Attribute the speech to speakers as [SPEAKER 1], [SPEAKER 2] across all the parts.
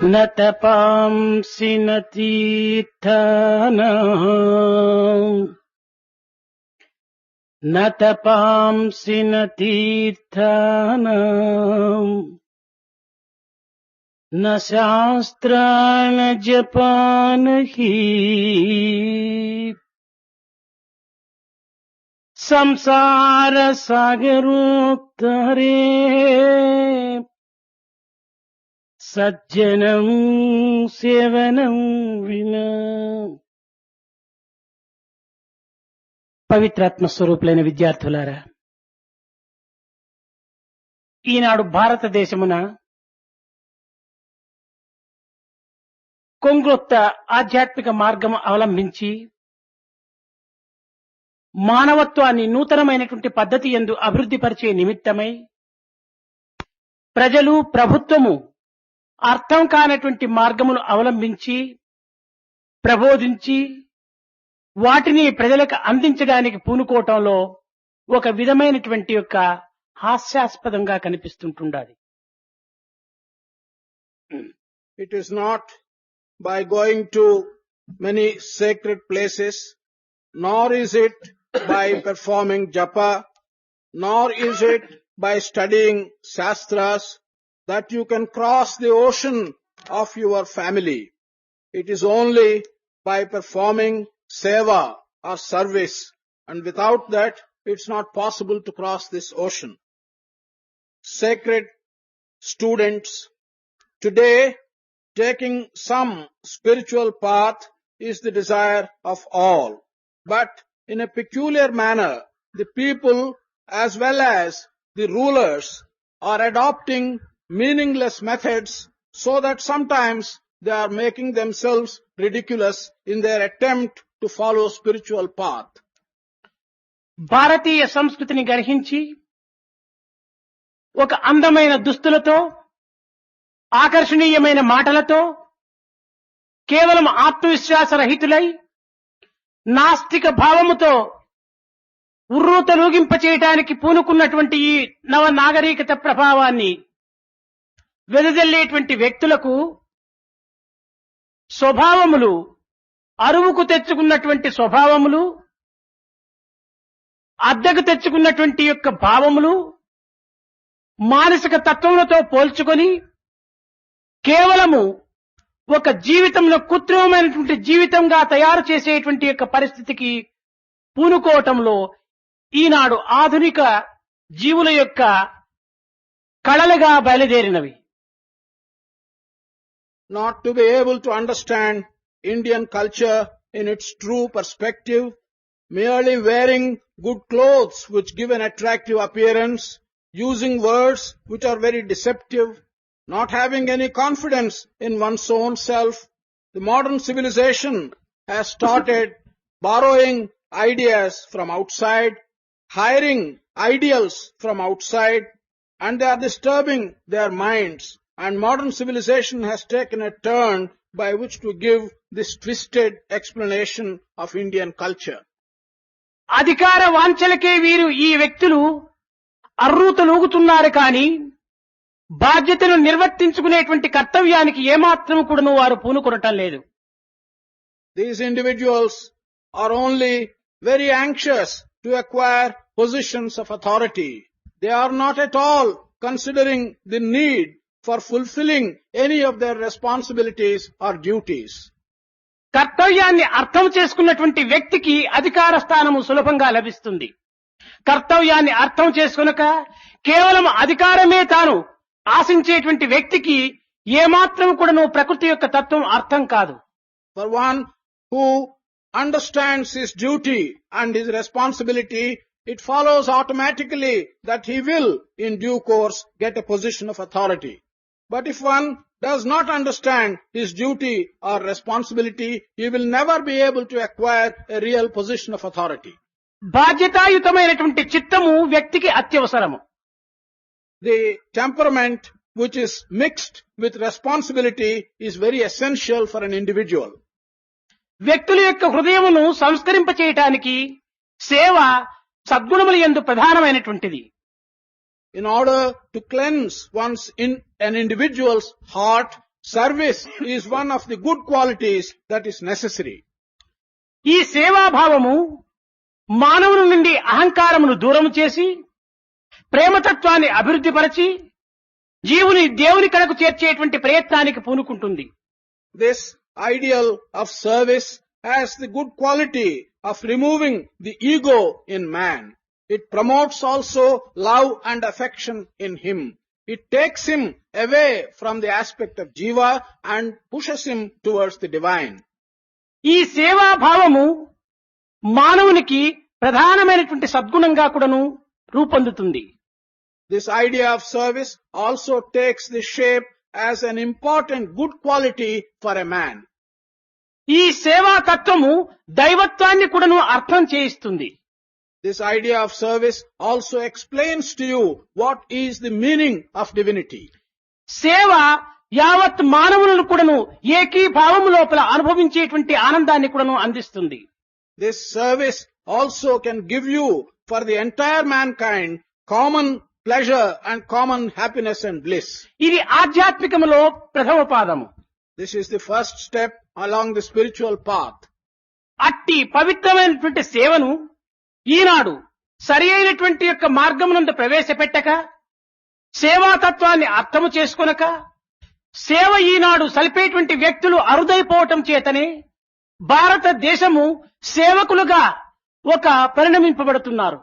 [SPEAKER 1] न तपांसि न तीर्थानाम् न तपांसि न तीर्थानाम् न शास्त्रान् जपान हि संसार सागरोत्तरे సజ్జనం సేవనం వినా. పవిత్రాత్మ స్వరూపులైన విద్యార్థులారా, ఈనాడు భారతదేశమున కొంగొత్త ఆధ్యాత్మిక మార్గం అవలంబించి మానవత్వాన్ని నూతనమైనటువంటి పద్ధతి యందు అభివృద్ధి పరిచే నిమిత్తమై ప్రజలు ప్రభుత్వము అర్థం కానటువంటి మార్గమును అవలంబించి ప్రబోధించి వాటిని ప్రజలకు అందించడానికి పూనుకోవటంలో ఒక విధమైనటువంటి యొక్క హాస్యాస్పదంగా కనిపిస్తుంటుండాలి.
[SPEAKER 2] It is not by going to many sacred places, nor is it by performing japa, nor is it by studying shastras that you can cross the ocean of your family. It is only by performing seva or service, and without that it's not possible to cross this ocean. Sacred students, today taking some spiritual path is the desire of all, but in a peculiar manner the people as well as the rulers are adopting meaningless methods, so that sometimes they are making themselves ridiculous in their attempt to follow spiritual path.
[SPEAKER 1] భారతీయ సంస్కృతిని గ్రహించి ఒక అందమైన దుస్తులతో ఆకర్షణీయమైన మాటలతో కేవలం ఆత్మవిశ్వాస రహితులై నాస్తిక భావముతో ఉర్రూతలూగింప చేయడానికి పూనుకున్నటువంటి ఈ నవ నాగరికత ప్రభావాన్ని వెదజల్లేటువంటి వ్యక్తులకు స్వభావములు, అరువుకు తెచ్చుకున్నటువంటి స్వభావములు, అద్దెకు తెచ్చుకున్నటువంటి యొక్క భావములు మానసిక తత్వములతో పోల్చుకొని కేవలము ఒక జీవితంలో కృత్రిమమైనటువంటి జీవితంగా తయారు చేసేటువంటి యొక్క పరిస్థితికి పూనుకోవటంలో ఈనాడు ఆధునిక జీవుల యొక్క కళలుగా బయలుదేరినవి.
[SPEAKER 2] Not to be able to understand Indian culture in its true perspective, merely wearing good clothes which give an attractive appearance, using words which are very deceptive, not having any confidence in one's own self, the modern civilization has started borrowing ideas from outside, hiring ideals from outside, and they are disturbing their minds. And modern civilization has taken a turn by which to give this twisted explanation of Indian culture.
[SPEAKER 1] అధికార వాంఛలకే వీరు ఈ వ్యక్తులు అర్రూతలూగుతున్నారు కానీ బాధ్యతను నిర్వర్తించుకునేటువంటి కర్తవ్యానికి ఏమాత్రం కూడాను వారు పూనుకొనటం లేదు.
[SPEAKER 2] These individuals are only very anxious to acquire positions of authority. They are not at all considering the need for fulfilling any of their responsibilities or duties.
[SPEAKER 1] కర్తవ్యాన్ని అర్థం చేసుకున్నటువంటి వ్యక్తికి అధికార స్థానము సులభంగా లభిస్తుంది. కర్తవ్యాన్ని అర్థం చేసుకొనక కేవలం అధికారమే తాను ఆశించేటువంటి వ్యక్తికి ఏమాత్రం కూడాను ప్రకృతి యొక్క తత్వం అర్థం కాదు.
[SPEAKER 2] For one who understands his duty and his responsibility, it follows automatically that he will in due course get a position of authority. But if one does not understand his duty or responsibility, he will never be able to acquire a real position of authority.
[SPEAKER 1] బాధ్యతాయుతమైనటువంటి చిత్తము వ్యక్తికి అత్యవసరము.
[SPEAKER 2] The temperament which is mixed with responsibility is very essential for an individual.
[SPEAKER 1] వ్యక్తుల యొక్క హృదయమును సంస్కరింప చేయటానికి సేవ సద్గుణముల యందు ప్రధానమైనటువంటిది.
[SPEAKER 2] In order to cleanse an individual's heart, service is one of the good qualities that is necessary.
[SPEAKER 1] ఈ సేవాభావము మానవుని నుండి అహంకారమును దూరం చేసి ప్రేమతత్వాన్ని అభివృద్ధిపరచి జీవుని దేవుని కడకు చేర్చేటువంటి ప్రయత్నానికి పూనుకుంటుంది.
[SPEAKER 2] This ideal of service has the good quality of removing the ego in man. It promotes also love and affection in him. It takes him away from the aspect of jiva and pushes him towards the divine.
[SPEAKER 1] ఈ సేవాభావము మానవునికి ప్రధానమైనటువంటి సద్గుణంగా కూడాను రూపొందుతుంది.
[SPEAKER 2] This idea of service also takes the shape as an important good quality for a man.
[SPEAKER 1] ఈ సేవా తత్వము దైవత్వాన్ని కూడాను అర్థం చేయిస్తుంది.
[SPEAKER 2] This idea of service also explains to you what is the meaning of divinity.
[SPEAKER 1] సేవ యావత్ మానవులను కూడాను ఏకీభావము లోపల అనుభవించేటువంటి ఆనందాన్ని కూడాను అందిస్తుంది.
[SPEAKER 2] This service also can give you for the entire mankind common pleasure and common happiness and bliss.
[SPEAKER 1] ఇది ఆధ్యాత్మికములో ప్రథమ పాదము.
[SPEAKER 2] This is the first step along the spiritual path.
[SPEAKER 1] అట్టి పవిత్రమైనటువంటి సేవను ఈనాడు సరి అయినటువంటి యొక్క మార్గమునందు ప్రవేశపెట్టక సేవాతత్వాన్ని అర్థము చేసుకొనక సేవ ఈనాడు సలిపేటువంటి వ్యక్తులు అరుదైపోవటం చేతనే భారతదేశము సేవకులుగా ఒక పరిణమింపబడుతున్నారు.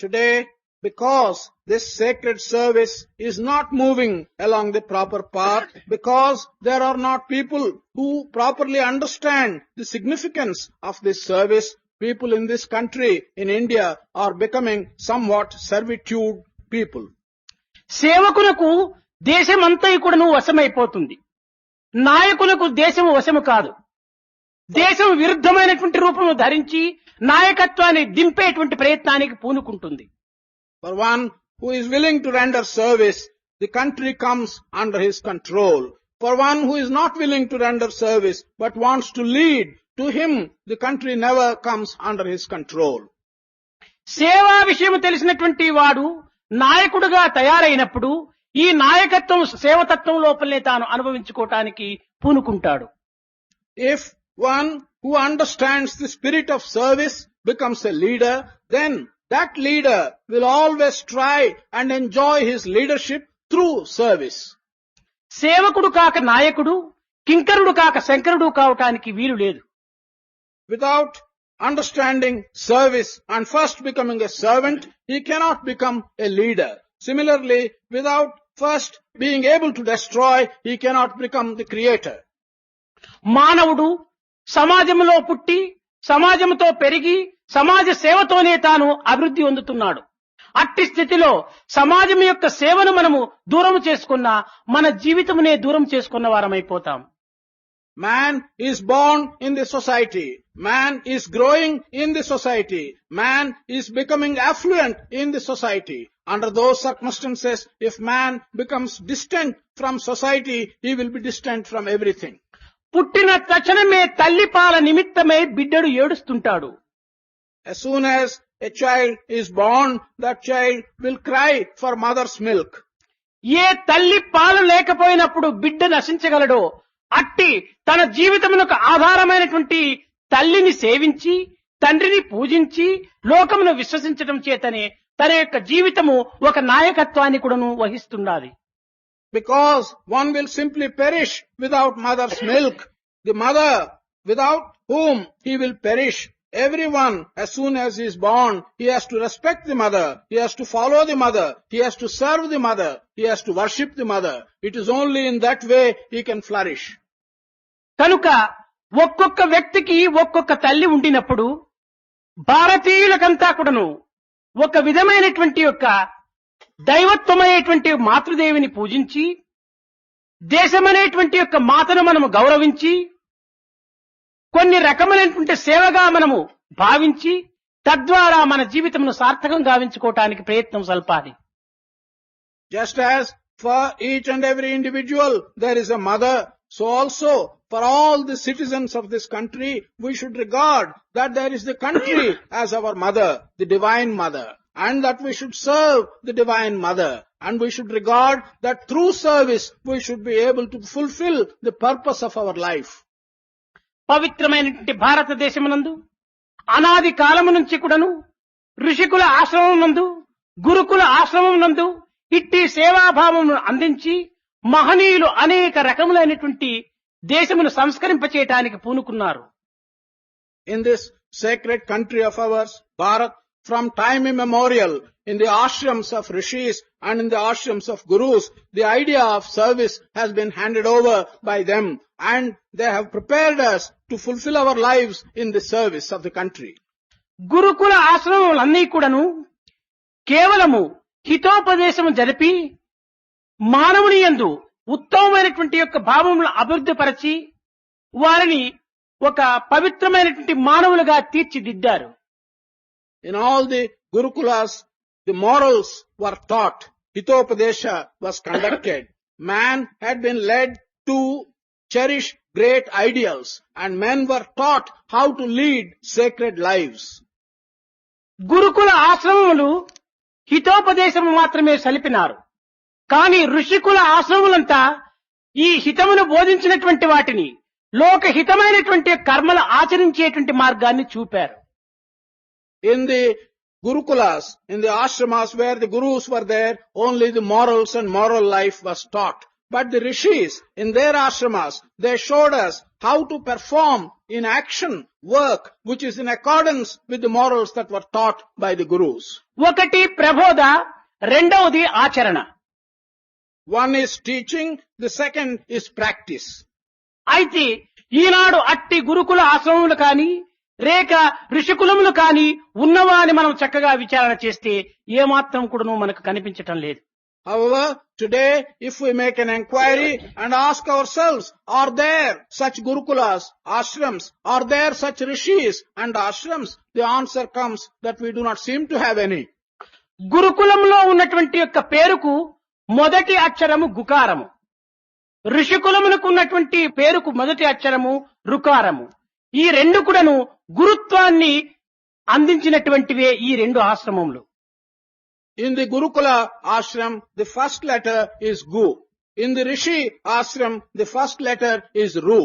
[SPEAKER 2] Today, because this sacred service is not moving along the proper path, because there are not people who properly understand the significance of this service, people in this country, in India, are becoming somewhat servitude people.
[SPEAKER 1] సేవకులకు దేశమంతా కూడాను వశమైపోతుంది. నాయకులకు దేశము వశము కాదు. దేశం విరుద్ధమైనటువంటి రూపము ధరించి నాయకత్వాన్ని దింపేటువంటి ప్రయత్నానికి పూనుకుంటుంది.
[SPEAKER 2] For one who is willing to render service, the country comes under his control. For one who is not willing to render service but wants to lead, to him the country never comes under his control.
[SPEAKER 1] సేవా విషయం తెలిసినటువంటి వాడు నాయకుడుగా తయారైనప్పుడు ఈ నాయకత్వం సేవతత్వం లోపలనే తాను అనుభవించుకోవటానికి పూనుకుంటాడు.
[SPEAKER 2] If one who understands the spirit of service becomes a leader, then that leader will always try and enjoy his leadership through service.
[SPEAKER 1] సేవకుడు కాక నాయకుడు, కింకరుడు కాక శంకరుడు కావటానికి వీలు లేదు.
[SPEAKER 2] Without understanding service and first becoming a servant, he cannot become a leader. Similarly, without first being able to destroy, he cannot become the creator.
[SPEAKER 1] మానవుడు సమాజంలో పుట్టి సమాజంతో పెరిగి సమాజ సేవతోనే తాను అభివృద్ధి పొందుతున్నాడు. అట్టి స్థితిలో సమాజం యొక్క సేవను మనము దూరం చేసుకున్నా మన జీవితమునే దూరం చేసుకున్న వారమైపోతాం.
[SPEAKER 2] Man is born in the society. Man is growing in the society. Man is becoming affluent in the society. Under those circumstances, if man becomes distant from society, he will be distant from everything.
[SPEAKER 1] పుట్టిన తక్షణమే తల్లి పాల నిమిత్తమై బిడ్డడు ఏడుస్తుంటాడు.
[SPEAKER 2] As soon as a child is born, that child will cry for mother's milk.
[SPEAKER 1] ఏ తల్లి పాలు లేకపోయినప్పుడు బిడ్డ నశించగలడో అట్టి తన జీవితమునకు ఆధారమైనటువంటి తల్లిని సేవించి తండ్రిని పూజించి లోకమును విశ్వసించడం చేతనే తన యొక్క జీవితము ఒక నాయకత్వాన్ని కూడాను వహిస్తున్నది.
[SPEAKER 2] Because one will simply perish without mother's milk, the mother without whom he will perish. Everyone, as soon as he is born, he has to respect the mother, he has to follow the mother, he has to serve the mother, he has to worship the mother. It is only in that way he can flourish.
[SPEAKER 1] కనుక ఒక్కొక్క వ్యక్తికి ఒక్కొక్క తల్లి ఉండినప్పుడు భారతీయులకంతా కూడాను ఒక విధమైనటువంటి యొక్క దైవత్వమైనటువంటి మాతృదేవిని పూజించి దేశమనేటువంటి యొక్క మాతను మనము గౌరవించి కొన్ని రకమైనటువంటి సేవగా మనము భావించి తద్వారా మన జీవితమును సార్థకం గావించుకోవటానికి ప్రయత్నం సల్పాలి.
[SPEAKER 2] Just as for each and every individual there is a mother, so also for all the citizens of this country we should regard that there is the country as our mother, the divine mother, and that we should serve the divine mother, And we should regard that through service we should be able to fulfill the purpose of our life.
[SPEAKER 1] పవిత్రమైనటువంటి భారతదేశమునందు అనాది కాలము నుంచి కూడాను ఋషికుల ఆశ్రమం నందు గురుకుల ఆశ్రమం నందు ఇట్టి సేవాభావమును అందించి మహనీయులు అనేక రకములైనటువంటి దేశమును సంస్కరింపచేయటానికి పూనుకున్నారు.
[SPEAKER 2] In this sacred country of ours, Bharat, from time immemorial, in the ashrams of rishis and in the ashrams of gurus, the idea of service has been handed over by them, and they have prepared us to fulfill our lives in the service of the country.
[SPEAKER 1] గురుకుల ఆశ్రమములన్నీ కూడాను కేవలము హితోపదేశము జరిపి మానవుని యందు ఉత్తమమైనటువంటి యొక్క భావములను అభివృద్ధిపరచి వారిని ఒక పవిత్రమైనటువంటి మానవులుగా తీర్చిదిద్దారు.
[SPEAKER 2] In all the gurukulas, the morals were taught. Hitopadesha was conducted. Man had been led to cherish great ideals, and men were taught how to lead sacred lives.
[SPEAKER 1] గురుకుల ఆశ్రమములు హితోపదేశము మాత్రమే సలిపినారు. కానీ ఋషికుల ఆశ్రమములంతా ఈ హితమును బోధించినటువంటి వాటిని లోక హితమైనటువంటి కర్మలు ఆచరించేటువంటి మార్గాన్ని చూపారు.
[SPEAKER 2] In the gurukulas, in the ashramas where the gurus were there, only the morals and moral life was taught. But the rishis, in their ashramas, they showed us how to perform in action work which is in accordance with the morals that were taught by the gurus.
[SPEAKER 1] ఒకటి ప్రబోధ, రెండవది ఆచరణ.
[SPEAKER 2] One is teaching, the second is practice.
[SPEAKER 1] అయితే ఈనాడు అట్టి గురుకుల ఆశ్రమములు కాని రేక ఋషికులములు కాని ఉన్నవా అని మనం చక్కగా విచారణ చేస్తే ఏమాత్రం కూడాను మనకు కనిపించటం లేదు.
[SPEAKER 2] However, today, if we make an inquiry and ask ourselves, are there such gurukulas, ashrams, are there such rishis and ashrams, the answer comes that we do not seem to have any.
[SPEAKER 1] గురుకులంలో ఉన్నటువంటి యొక్క పేరుకు మొదటి అక్షరము గుకారము, ఋషికులములకు ఉన్నటువంటి పేరుకు మొదటి అక్షరము రుకారము. ఈ రెండు కూడాను గురుత్వాన్ని అందించినటువంటివే ఈ రెండు ఆశ్రమములు.
[SPEAKER 2] In the Gurukula ashram, the first letter is Gu. In the Rishi ashram, the first letter is Ru.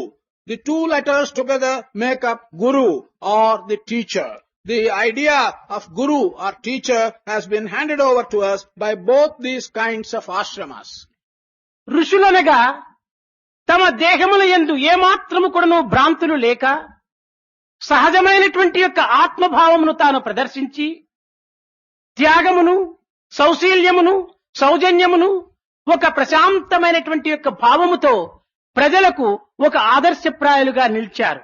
[SPEAKER 2] The two letters together make up Guru or the teacher. The idea of Guru or teacher has been handed over to us by both these kinds of ashramas.
[SPEAKER 1] ఋషులనగా తమ దేహముల యందు ఏమాత్రము కూడాను భ్రాంతులు లేక సహజమైనటువంటి యొక్క ఆత్మభావమును తాను ప్రదర్శించి త్యాగమును, సౌశీల్యమును, సౌజన్యమును ఒక ప్రశాంతమైనటువంటి యొక్క భావముతో ప్రజలకు ఒక ఆదర్శప్రాయాలుగా నిలిచారు.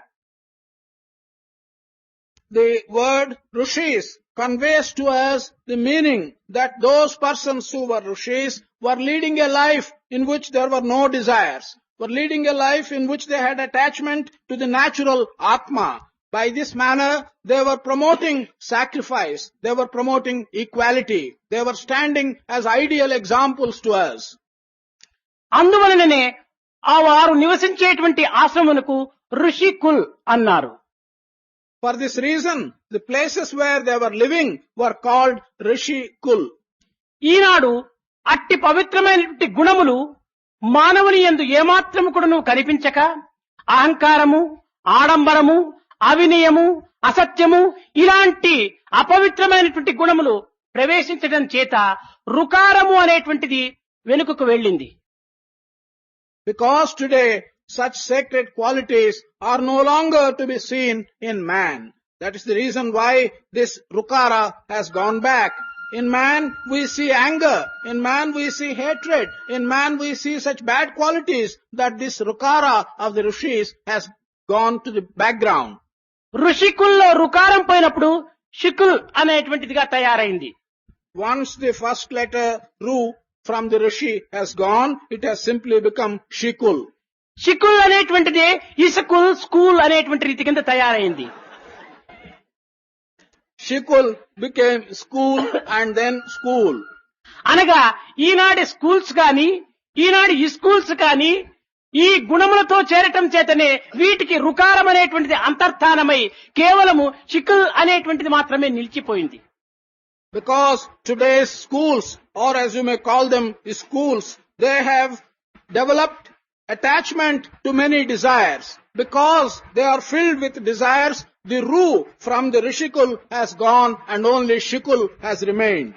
[SPEAKER 2] The word Rishis conveys to us the meaning that those persons who were Rishis were leading a life in which there were no desires, were leading a life in which they had attachment to the natural Atma. By this manner, they were promoting sacrifice, they were promoting equality, they were standing as ideal examples to us.
[SPEAKER 1] అందువలననే ఆ వారు నివసించేటువంటి ఆశ్రమమునకు ఋషి కుల్ అన్నారు.
[SPEAKER 2] For this reason, the places where they were living were called Rishi Kul.
[SPEAKER 1] ఈనాడు అట్టి పవిత్రమైనటువంటి గుణములు మానవుని యందు ఏమాత్రము కూడాను కనిపించక అహంకారము, ఆడంబరము, అవినయము, అసత్యము ఇలాంటి అపవిత్రమైనటువంటి గుణములు ప్రవేశించడం చేత రుకారము అనేటువంటిది వెనుకకు వెళ్ళింది.
[SPEAKER 2] Because today such sacred qualities are no longer to be seen in man. That is the reason why this rukara has gone back. In man we see anger, in man we see hatred, in man we see such bad qualities that this rukara of the rishis has gone to the background.
[SPEAKER 1] ఋషికుల్లో రుకారం పోయినప్పుడు షికుల్ అనేటువంటిదిగా తయారైంది.
[SPEAKER 2] Once the first letter Ru from the rishi has gone, it has simply become Shikul.
[SPEAKER 1] షికుల్ అనేటువంటిదే ఇసుకుల్, school అనేటువంటి రీతి కింద తయారైంది.
[SPEAKER 2] Shikul became school and then school.
[SPEAKER 1] అనగా ఈనాటి స్కూల్స్ కానీ ఈనాటి ఈ స్కూల్స్ కానీ ఈ గుణములతో చేరటం చేతనే వీటికి రుకారం అనేటువంటిది అంతర్ధానమై కేవలము షికుల్ అనేటువంటిది మాత్రమే నిలిచిపోయింది.
[SPEAKER 2] Because today's schools, or as you may call them, schools, they have developed attachment to many desires. Because they are filled with desires, the Ru from the Rishikul has gone and only Shikul has remained.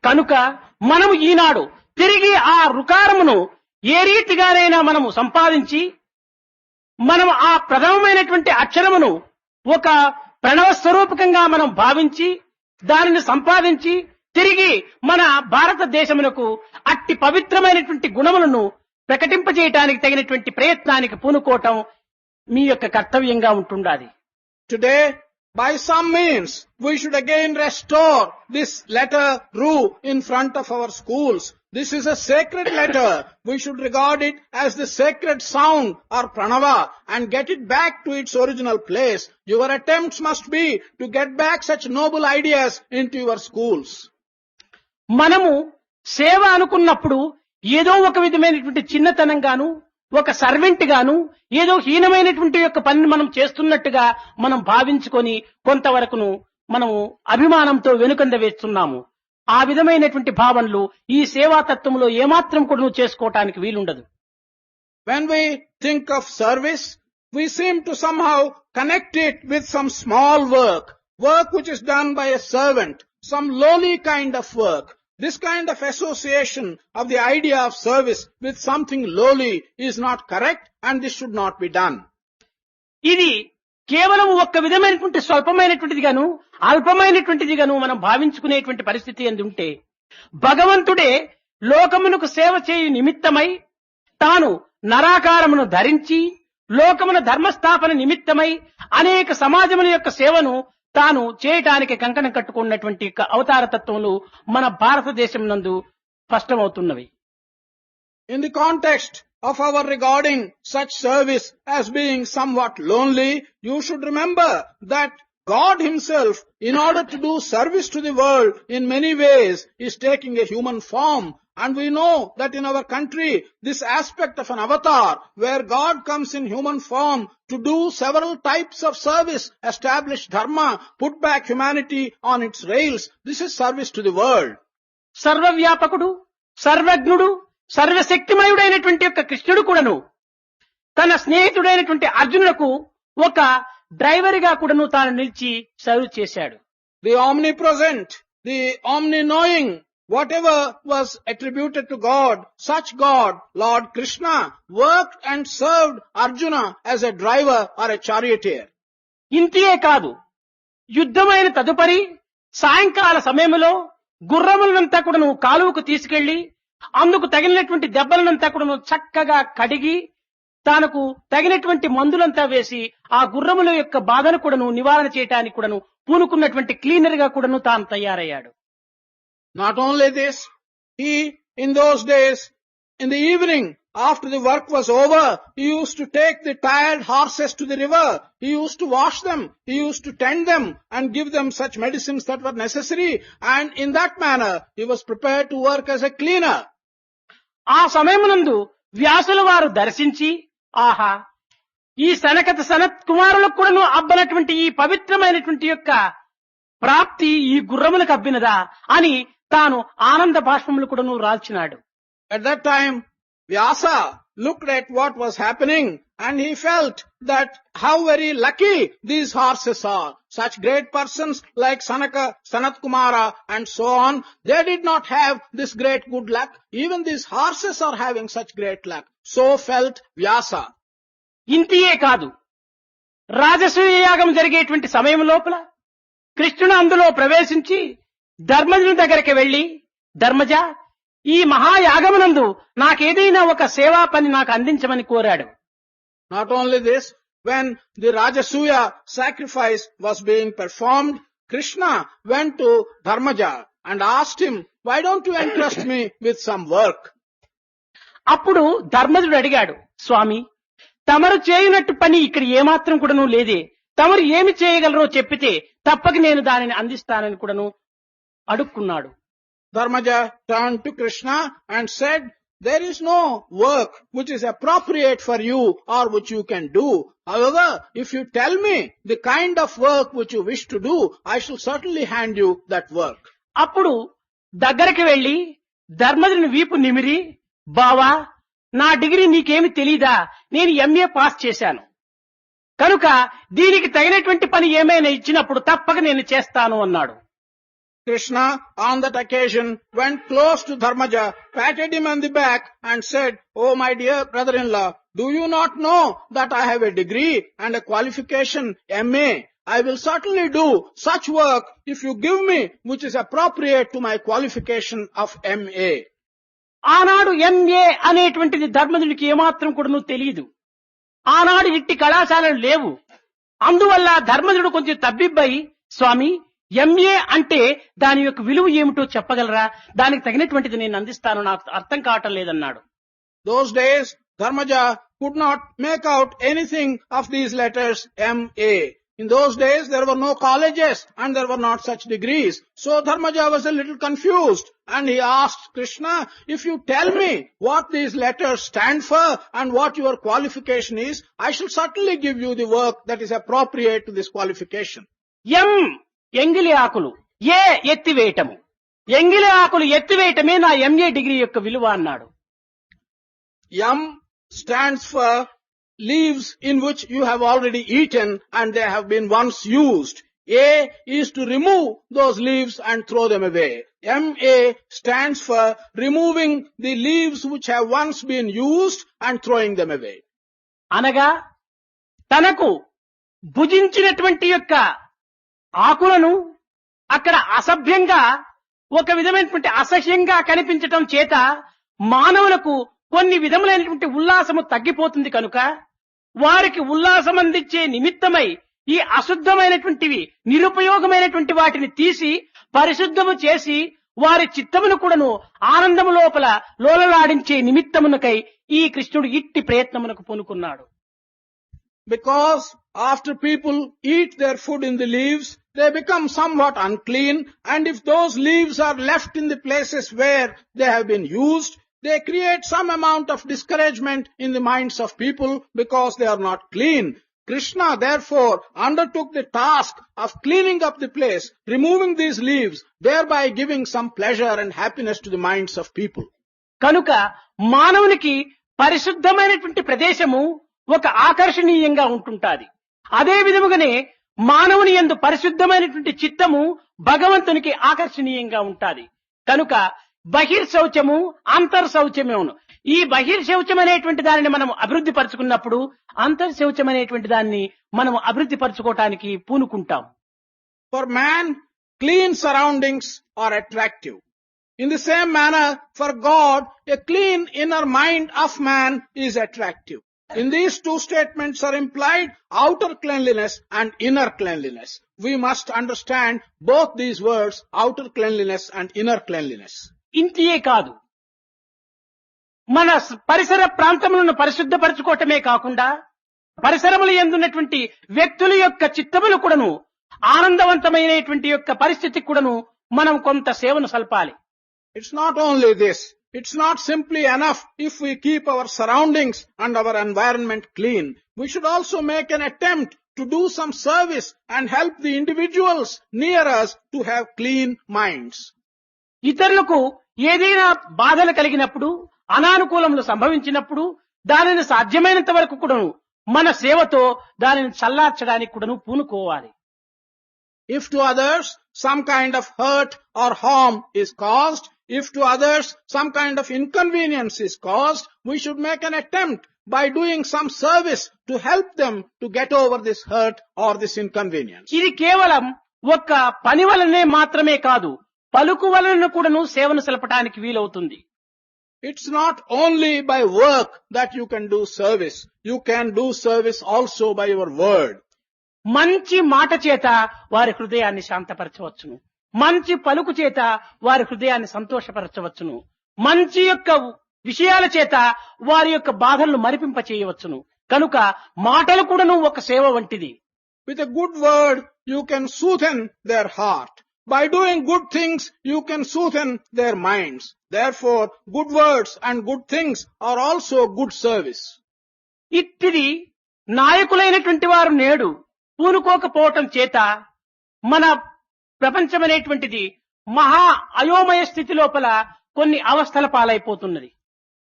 [SPEAKER 1] కనుక మనము ఈనాడు తిరిగి ఆ రుకారమును ఏ రీతిగానైనా మనము సంపాదించి మనం ఆ ప్రథమమైనటువంటి అక్షరమును ఒక ప్రణవ స్వరూపకంగా మనం భావించి దానిని సంపాదించి తిరిగి మన భారతదేశమునకు అట్టి పవిత్రమైనటువంటి గుణములను ప్రకటింపజేయటానికి తగినటువంటి ప్రయత్నానికి పూనుకోవటం మీ యొక్క కర్తవ్యంగా ఉంటుండాలి.
[SPEAKER 2] Today, by some means, we should again restore this letter Ru in front of our schools. This is a sacred letter. We should regard it as the sacred sound or pranava and get it back to its original place. Your attempts must be to get back such noble ideas into your schools.
[SPEAKER 1] మనము సేవ అనుకున్నప్పుడు ఏదో ఒక విధమైనటువంటి చిన్నతనంగాను ఒక servant గాను ఏదో హీనమైనటువంటి యొక్క పనిని మనం చేస్తున్నట్టుగా మనం భావించుకొని కొంతవరకును మనము అభిమానంతో వెనుకంద వేస్తున్నాము. ఆ విధమైనటువంటి భావనలు ఈ సేవాతత్వంలో ఏమాత్రం కూడా చేసుకోవటానికి వీలుండదు.
[SPEAKER 2] When we think of service, we seem to somehow connect it with some small work which is done by a servant, some lowly kind of work. This kind of association of the idea of service with something lowly is not correct and this should not be done.
[SPEAKER 1] ఇది కేవలం ఒక్క విధమైనటువంటి స్వల్పమైనటువంటిది గాను అల్పమైనటువంటిది గాను మనం భావించుకునేటువంటి పరిస్థితి ఎందుంటే భగవంతుడే లోకమునకు సేవ చేయు నిమిత్తమై తాను నరాకారమును ధరించి లోకమున ధర్మస్థాపన నిమిత్తమై అనేక సమాజముల యొక్క సేవను తాను చేయటానికి కంకణం కట్టుకున్నటువంటి అవతార తత్వములు మన భారతదేశం నందు స్పష్టమవుతున్నవి.
[SPEAKER 2] In the context of our regarding such service as being somewhat lonely, you should remember that God himself, in order to do service to the world in many ways, is taking a human form. And we know that in our country, this aspect of an avatar, where God comes in human form to do several types of service, establish dharma, put back humanity on its rails, this is service to the world.
[SPEAKER 1] సర్వవ్యాపకుడు, సర్వజ్ఞుడు, సర్వశక్తిమయుడైనటువంటి యొక్క కృష్ణుడు కూడాను తన స్నేహితుడైనటువంటి అర్జునులకు ఒక driver గా కూడాను తాను నిలిచి సర్వ్ చేశాడు.
[SPEAKER 2] The omnipresent, the omni-knowing, whatever was attributed to God, such God, Lord Krishna, worked and served Arjuna as a driver or a charioteer.
[SPEAKER 1] ఇంతే కాదు, యుద్ధమైన తదుపరి సాయంకాల సమయంలో గుర్రములంతా కూడాను కాలువకు తీసుకెళ్లి అందుకు తగినటువంటి దెబ్బలనంతా కూడాను చక్కగా కడిగి తనకు తగినటువంటి మందులంతా వేసి ఆ గుర్రముల యొక్క బాధను కూడాను నివారణ చేయడానికి కూడాను పూనుకున్నటువంటి క్లీనర్ గా కూడాను తాను తయారయ్యాడు.
[SPEAKER 2] Not only this, he, in those days, in the evening, after the work was over, he used to take the tired horses to the river. He used to wash them. He used to tend them and give them such medicines that were necessary. And in that manner, he was prepared to work as a cleaner.
[SPEAKER 1] ఆ సమయమునందు వ్యాసుల వారు దర్శించి, ఆహా, ఈ సనత్ కుమారులకు కూడాను అబ్బనటువంటి ఈ పవిత్రమైనటువంటి యొక్క ప్రాప్తి ఈ గుర్రములకు అబ్బినదా అని తాను ఆనంద బాష్పములు కూడాను రాల్చినాడు.
[SPEAKER 2] At that time, Vyasa looked at what was happening and he felt that how very lucky these horses are. Such great persons like Sanaka, Sanat Kumara and so on, they did not have this great good luck. Even these horses are having such great luck. So felt Vyasa.
[SPEAKER 1] ఇంతియే కాదు, రాజసూయ యాగం జరిగేటువంటి సమయం లోపల కృష్ణుడు అందులో ప్రవేశించి ధర్మజుని దగ్గరికి వెళ్లి, ధర్మజ, ఈ మహాయాగమునందు నాకేదైనా ఒక సేవా పని నాకు అందించమని కోరాడు.
[SPEAKER 2] Not only this, when the Rajasuya sacrifice was being performed, Krishna went to Dharmaja and asked him, why don't you entrust me with some work?
[SPEAKER 1] అప్పుడు ధర్మజుడు అడిగాడు, స్వామి, తమరు చేయునట్టు పని ఇక్కడ ఏమాత్రం కూడాను లేదే, తమరు ఏమి చేయగలరో చెప్పితే తప్పక నేను దానిని అందిస్తానని కూడాను అడుక్కున్నాడు.
[SPEAKER 2] Dharmaja turned to Krishna and said, there is no work which is appropriate for you or which you can do. However, if you tell me the kind of work which you wish to do, I shall certainly hand you that work.
[SPEAKER 1] అప్పుడు దగ్గరికి వెళ్లి ధర్మజుని వీపు నిమిరి, బావా నా degree నీకేమి తెలీదా, నేను MA pass చేశాను కనుక దీనికి తగినటువంటి పని ఏమైనా ఇచ్చినప్పుడు తప్పక నేను చేస్తాను అన్నాడు.
[SPEAKER 2] Krishna on that occasion went close to Dharmaja, patted him on the back and said, "Oh my dear brother-in-law, do you not know that I have a degree and a qualification MA? I will certainly do such work if you give me which is appropriate to my qualification of MA."
[SPEAKER 1] ఆనాడు MA అనేటువంటిది ధర్మజుడికి ఏమాత్రం కూడా తెలియదు. ఆనాడు ఇట్టి కళాశాలలు లేవు. అందువల్ల ధర్మజుడు కొంచెం తబ్బిబ్బై, స్వామి ఎంఏ అంటే దాని యొక్క విలువ ఏమిటో చెప్పగలరా, దానికి తగినటువంటిది నేను అందిస్తాను, నాకు అర్థం కావటం లేదన్నాడు.
[SPEAKER 2] Those days, Dharmaja could not make out anything of these letters MA. In those days, there were no colleges and there were not such degrees. So Dharmaja was a little confused and he asked Krishna, "If you tell me what these letters stand for and what your qualification is, I shall certainly give you the work that is appropriate to this qualification."
[SPEAKER 1] ఎం ఎంగిలి ఆకులు, ఏ ఎత్తివేయటము, ఎంగిలి ఆకులు ఎత్తివేయటమే నా MA degree యొక్క విలువ అన్నాడు.
[SPEAKER 2] Yam stands for leaves in which you have already eaten and they have been once used. A is to remove those leaves and throw them away. MA stands for removing the leaves which have once been used and throwing them away.
[SPEAKER 1] అనగా తనకు భుజించినటువంటి యొక్క ఆకులను అక్కడ అసభ్యంగా, ఒక విధమైనటువంటి అసహ్యంగా కనిపించటం చేత మానవులకు కొన్ని విధములైనటువంటి ఉల్లాసము తగ్గిపోతుంది కనుక వారికి ఉల్లాసం అందించే నిమిత్తమై ఈ అశుద్ధమైనటువంటివి, నిరుపయోగమైనటువంటి వాటిని తీసి పరిశుద్ధము చేసి వారి చిత్తమును కూడాను ఆనందము లోపల లోలలాడించే నిమిత్తమునకై ఈ కృష్ణుడు ఇట్టి ప్రయత్నమునకు పూనుకున్నాడు.
[SPEAKER 2] Because after people eat their food in the leaves, they become somewhat unclean, and if those leaves are left in the places where they have been used, they create some amount of discouragement in the minds of people because they are not clean. Krishna therefore undertook the task of cleaning up the place, removing these leaves, thereby giving some pleasure and happiness to the minds of people.
[SPEAKER 1] కనుక మానవునికి పరిశుద్ధమైనటువంటి ప్రదేశము ఒక ఆకర్షణీయంగా ఉంటుంటాది. అదే విధముగానే మానవుని యందు పరిశుద్ధమైనటువంటి చిత్తము భగవంతునికి ఆకర్షణీయంగా ఉంటాది. కనుక బహిర్శౌచము అంతర్శౌచమేను. ఈ బహిర్శౌచం అనేటువంటి దానిని మనం అభివృద్ధి పరుచుకున్నప్పుడు అంతర్శౌచం అనేటువంటి దాన్ని మనం అభివృద్ధి పరచుకోవటానికి పూనుకుంటాం.
[SPEAKER 2] For man, clean surroundings are attractive. In the same manner, for God, a clean inner mind of man is attractive. In these two statements are implied outer cleanliness and inner cleanliness. We must understand both these words, outer cleanliness and inner cleanliness.
[SPEAKER 1] ఇంటియే కాదు, మన పరిసర ప్రాంతములను పరిశుద్ధపరచుకోవటమే కాకుండా పరిసరములు యందున్నటువంటి వ్యక్తుల యొక్క చిత్తములు కూడాను ఆనందవంతమైనటువంటి యొక్క పరిస్థితికి కూడాను మనం కొంత సేవను సల్పాలి.
[SPEAKER 2] It's not only this. It's not simply enough if we keep our surroundings and our environment clean. We should also make an attempt to do some service and help the individuals near us to have clean minds.
[SPEAKER 1] ఇతరులకు ఏదైనా బాధలు కలిగినప్పుడు, అనానుకూలములు సంభవించినప్పుడు దానిని సాధ్యమైనంత వరకు కూడాను మన సేవతో దానిని చల్లార్చడానికి కూడాను పూనుకోవాలి.
[SPEAKER 2] If to others some kind of hurt or harm is caused, if to others some kind of inconvenience is caused, we should make an attempt by doing some service to help them to get over this hurt or this inconvenience.
[SPEAKER 1] ఇది కేవలం ఒక్క పని వలనే మాత్రమే కాదు, పలుకు వలన కూడాను సేవను సలపటానికి వీలవుతుంది.
[SPEAKER 2] It's not only by work that you can do service. You can do service also by your word.
[SPEAKER 1] మంచి మాట చేత వారి హృదయాన్ని శాంతపరచవచ్చును, మంచి పలుకు చేత వారి హృదయాన్ని సంతోషపరచవచ్చును, మంచి యొక్క విషయాల చేత వారి యొక్క బాధలను మరిపింప చేయవచ్చును. కనుక మాటలు కూడాను ఒక సేవ వంటిది.
[SPEAKER 2] With a good word, you can soothe their heart. By doing good things, you can soothe their minds. Therefore, good words and good things are also good service.
[SPEAKER 1] ఇట్టిది నాయకులైనటువంటి వారు నేడు పూనుకోకపోవటం చేత మన ప్రపంచమనేటువంటిది మహా అయోమయ స్థితి లోపల కొన్ని అవస్థల పాలైపోతున్నది.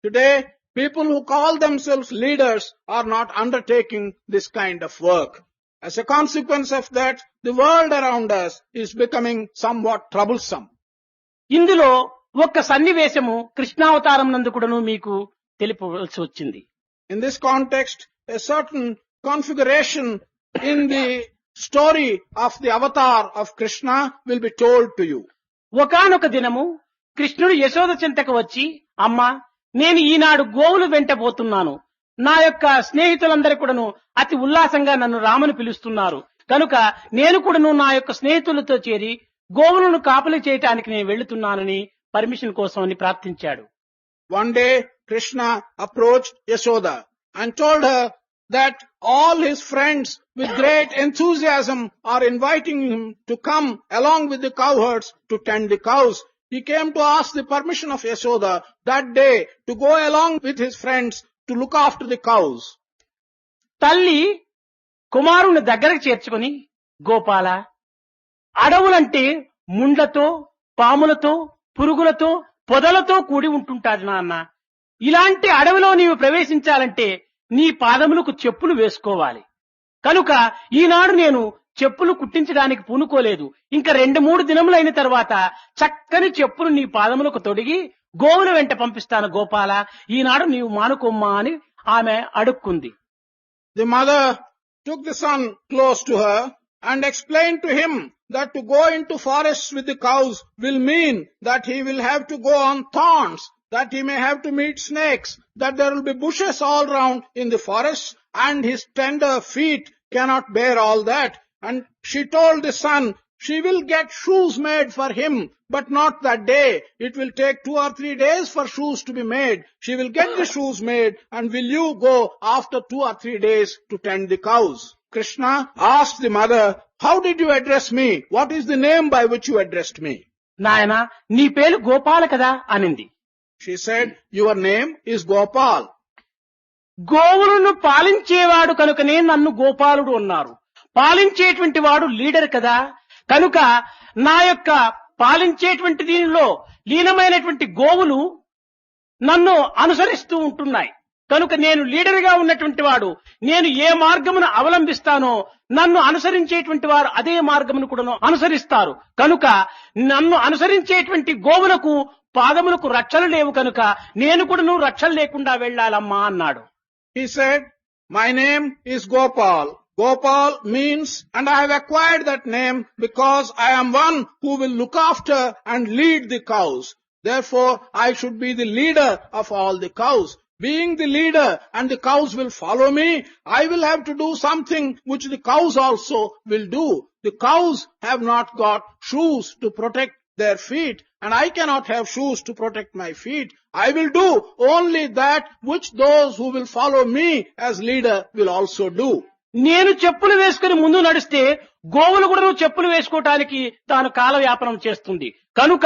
[SPEAKER 2] Today, people who call themselves leaders are not undertaking this kind of work. As a consequence of that, the world around us is becoming somewhat troublesome.
[SPEAKER 1] ఇందులో ఒక్క సన్నివేశము కృష్ణావతారం నందు కూడాను మీకు తెలుపవలసి వచ్చింది.
[SPEAKER 2] In this context, a certain configuration in the story of the avatar of Krishna will be told to you.
[SPEAKER 1] ఒకానొక దినము కృష్ణుడు యశోద చింతకు వచ్చి, అమ్మా, నేను ఈనాడు గోవులు వెంటబోతున్నాను. నా యొక్క స్నేహితులందరూ కూడాను అతి ఉల్లాసంగా నన్ను రామని పిలుస్తున్నారు. కనుక నేను కూడాను నా యొక్క స్నేహితులతో చేరి గోవులను కాపలి చేయటానికి నేను వెళ్తున్నానని పర్మిషన్ కోసం అని ప్రార్థించాడు.
[SPEAKER 2] One day, Krishna approached Yashoda and told her that all his friends with great enthusiasm are inviting him to come along with the cowherds to tend the cows. He came to ask the permission of Yashoda that day to go along with his friends to look after the cows.
[SPEAKER 1] తల్లి కుమారుని దగ్గరకు చేర్చుకుని, గోపాల, అడవులంటే ముండ్లతో, పాములతో, పురుగులతో, పొదలతో కూడి ఉంటుంటాది నాన్న. ఇలాంటి అడవిలో నీవు ప్రవేశించాలంటే నీ పాదములకు చెప్పులు వేసుకోవాలి. కనుక ఈనాడు నేను చెప్పులు కుట్టించడానికి పూనుకోలేదు. ఇంకా 2-3 దినములైన తర్వాత చక్కని చెప్పులు నీ పాదములకు తొడిగి గోవుల వెంట పంపిస్తాను గోపాల, ఈనాడు నీవు మానుకోమ్మా అని ఆమె అడుక్కుంది.
[SPEAKER 2] The mother took the son close to her and explained to him that to go into forests with the cows will mean that he will have to go on thorns, that he may have to meet snakes, that there will be bushes all round in the forest, and his tender feet cannot bear all that. And she told the son, she will get shoes made for him, but not that day. It will take 2 or 3 days for shoes to be made. She will get the shoes made, and will you go after 2 or 3 days to tend the cows? Krishna asked the mother, how did you address me? What is the name by which you addressed me?
[SPEAKER 1] నాయన, నీ పేరు గోపాల కదా అనింది.
[SPEAKER 2] She said, your name is Gopal.
[SPEAKER 1] గోవులను పాలించేవాడు కనుకనే నన్ను గోపాలుడు అన్నారు. పాలించేటువంటి వాడు లీడర్ కదా, కనుక నా యొక్క పాలించేటువంటి దీనిలో లీనమైనటువంటి గోవులు నన్ను అనుసరిస్తూ ఉంటున్నాయి. కనుక నేను లీడర్ గా ఉన్నటువంటి వాడు, నేను ఏ మార్గమును అవలంబిస్తానో నన్ను అనుసరించేటువంటి వారు అదే మార్గమును కూడా అనుసరిస్తారు. కనుక నన్ను అనుసరించేటువంటి గోవులకు పాదములకు రక్షలు లేవు, కనుక నేను కూడా రక్షలు లేకుండా వెళ్లాలమ్మా అన్నాడు.
[SPEAKER 2] He said, my name is Gopal. Gopal means, and I have acquired that name because I am one who will look after and lead the cows. Therefore, I should be the leader of all the cows. Being the leader and the cows will follow me, I will have to do something which the cows also will do. The cows have not got shoes to protect their feet, and I cannot have shoes to protect my feet. I will do only that which those who will follow me as leader will also do.
[SPEAKER 1] నేను చెప్పులు వేసుకుని ముందు నడిస్తే గోవులు కూడా చెప్పులు వేసుకోవటానికి తాను కాలవ్యాపనం చేస్తుంది. కనుక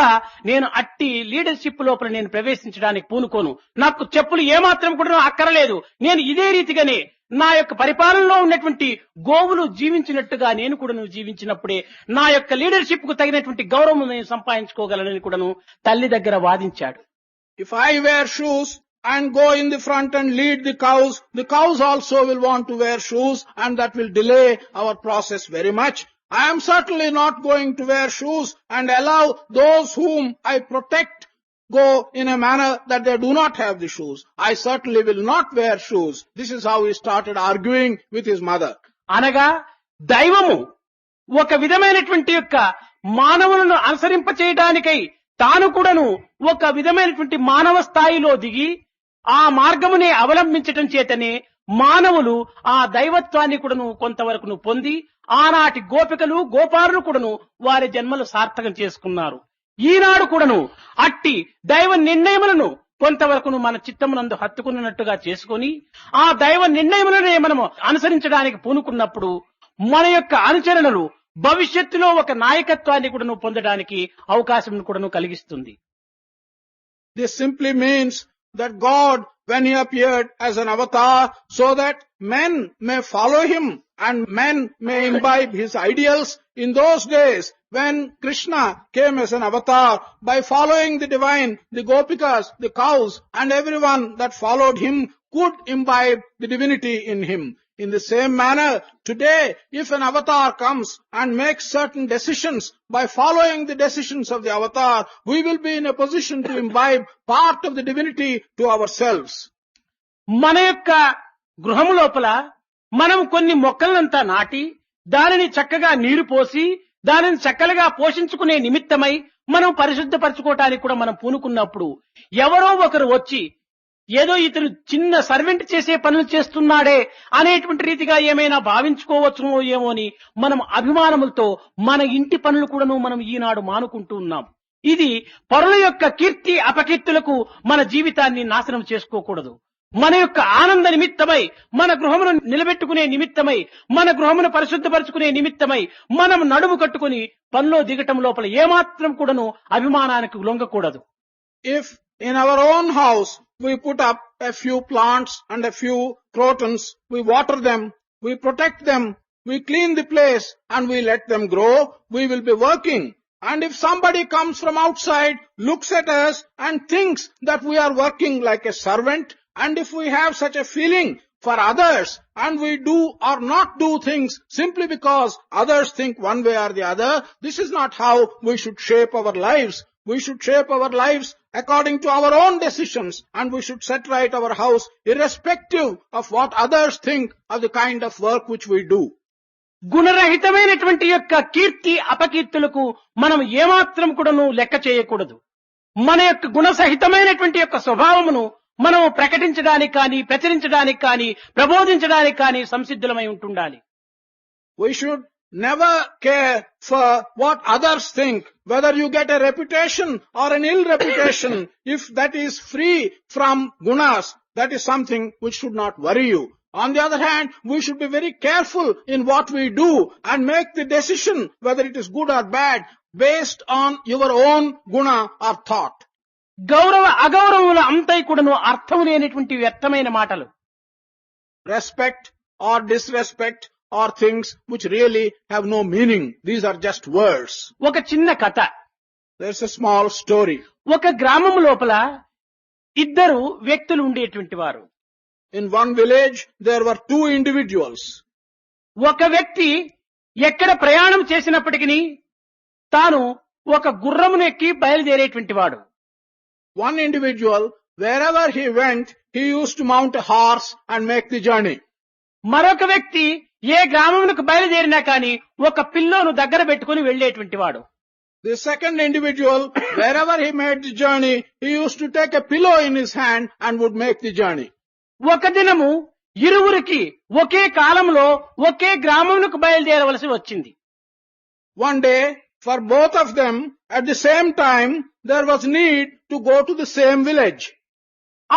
[SPEAKER 1] నేను అట్టి లీడర్షిప్ లోపల నేను ప్రవేశించడానికి పూనుకోను. నాకు చెప్పులు ఏమాత్రం కూడా అక్కరలేదు. నేను ఇదే రీతిగానే నా యొక్క పరిపాలనలో ఉన్నటువంటి గోవులు జీవించినట్టుగా నేను కూడా జీవించినప్పుడే నా యొక్క లీడర్షిప్ కు తగినటువంటి గౌరవం నేను సంపాదించుకోగలనని కూడాను తల్లి దగ్గర వాదించాడు.
[SPEAKER 2] If I wear shoes and go in the front and lead the cows also will want to wear shoes, and that will delay our process very much. I am certainly not going to wear shoes and allow those whom I protect go in a manner that they do not have the shoes. I certainly will not wear shoes. This is how he started arguing with his mother.
[SPEAKER 1] అనగా దైవము ఒక విధమైనటువంటి యొక్క మానవులను అనుసరింప చేయడానికై తాను కూడాను ఒక విధమైనటువంటి మానవ స్థాయిలో దిగి ఆ మార్గమునే అవలంబించటం చేతనే మానవులు ఆ దైవత్వాన్ని కూడాను కొంతవరకు పొంది ఆనాటి గోపికలు గోపారులు కూడాను వారి జన్మలు సార్థకం చేసుకున్నారు. ఈనాడు కూడాను అట్టి దైవ నిర్ణయములను కొంతవరకు మన చిత్తమునందు హత్తుకున్నట్టుగా చేసుకొని ఆ దైవ నిర్ణయములనే మనము అనుసరించడానికి పూనుకున్నప్పుడు మన యొక్క అనుచరణలు భవిష్యత్తులో ఒక నాయకత్వాన్ని కూడాను పొందడానికి అవకాశం కూడాను కలిగిస్తుంది.
[SPEAKER 2] This simply means that God, when he appeared as an avatar, so that men may follow him and men may imbibe his ideals, in those days when Krishna came as an avatar, by following the divine, the gopikas, the cows, and everyone that followed him could imbibe the divinity in him. In the same manner, today, if an avatar comes and makes certain decisions, by following the decisions of the avatar, we will be in a position to imbibe part of the divinity to ourselves.
[SPEAKER 1] మన యొక్క గృహము లోపల మనం కొన్ని మొక్కలనంతా నాటి దానిని చక్కగా నీరు పోసి దానిని చక్కగా పోషించుకునే నిమిత్తమై మనం పరిశుద్ధపరచుకోవటానికి కూడా మనం పూనుకున్నప్పుడు ఎవరో ఒకరు వచ్చి ఏదో ఇతను చిన్న సర్వెంట్ చేసే పనులు చేస్తున్నాడే అనేటువంటి రీతిగా ఏమైనా భావించుకోవచ్చునో ఏమో అని మనం అభిమానములతో మన ఇంటి పనులు కూడాను మనం ఈనాడు మానుకుంటూ ఉన్నాం. ఇది పరుల యొక్క కీర్తి అపకీర్తులకు మన జీవితాన్ని నాశనం చేసుకోకూడదు. మన యొక్క ఆనంద నిమిత్తమై, మన గృహమును నిలబెట్టుకునే నిమిత్తమై, మన గృహమును పరిశుద్ధపరచుకునే నిమిత్తమై మనం నడుము కట్టుకుని పనిలో దిగటం లోపల ఏమాత్రం కూడాను అభిమానానికి లొంగకూడదు.
[SPEAKER 2] If in our own house we put up a few plants and a few crotons, we water them, we protect them, we clean the place and we let them grow, we will be working. And if somebody comes from outside, looks at us and thinks that we are working like a servant, and if we have such a feeling for others and we do or not do things simply because others think one way or the other, this is not how we should shape our lives. We should shape our lives according to our own decisions, and we should set right our house irrespective of what others think of the kind of work which we do.
[SPEAKER 1] గుణరహితమైనటువంటి యొక్క కీర్తి అపకీర్తులకు మనం ఏమాత్రం కూడాను లెక్క చేయకూడదు. మన యొక్క గుణసహితమైనటువంటి యొక్క స్వభావమును మనం ప్రకటించడానికి కానీ, ప్రచురించడానికి కానీ, ప్రబోధించడానికి కానీ సంసిద్ధులమై ఉంటుండాలి.
[SPEAKER 2] We should never care for what others think, whether you get a reputation or an ill reputation. If that is free from gunas, that is something which should not worry you. On the other hand, we should be very careful in what we do and make the decision whether it is good or bad based on your own guna or thought.
[SPEAKER 1] గౌరవ అగౌరవముల అంతై కూడాను అర్థం లేనటువంటి వ్యర్థమైన మాటలు.
[SPEAKER 2] Respect or disrespect are things which really have no meaning. These are just words.
[SPEAKER 1] ఒక చిన్న కథ.
[SPEAKER 2] There's a small story.
[SPEAKER 1] ఒక గ్రామం లోపల ఇద్దరు వ్యక్తులు ఉండేటువంటి వారు.
[SPEAKER 2] In one village, there were two individuals.
[SPEAKER 1] ఒక వ్యక్తి ఎక్కడ ప్రయాణం చేసినప్పటికీ తాను ఒక గుర్రమును ఎక్కి బయలుదేరేటువంటి వాడు.
[SPEAKER 2] One individual, wherever he went, he used to mount a horse and make the journey.
[SPEAKER 1] మరొక వ్యక్తి ఏ గ్రామమునకు బయలుదేరినా కానీ ఒక పిల్లోను దగ్గర పెట్టుకుని వెళ్లేటువంటి వాడు.
[SPEAKER 2] The second individual, wherever he made the journey, he used to take a pillow in his hand and would make the journey.
[SPEAKER 1] ఒక దినము ఇరువురికి ఒకే కాలంలో ఒకే గ్రామమునకు బయలుదేరవలసి వచ్చింది.
[SPEAKER 2] One day, for both of them, at the same time, there was need to go to the same village.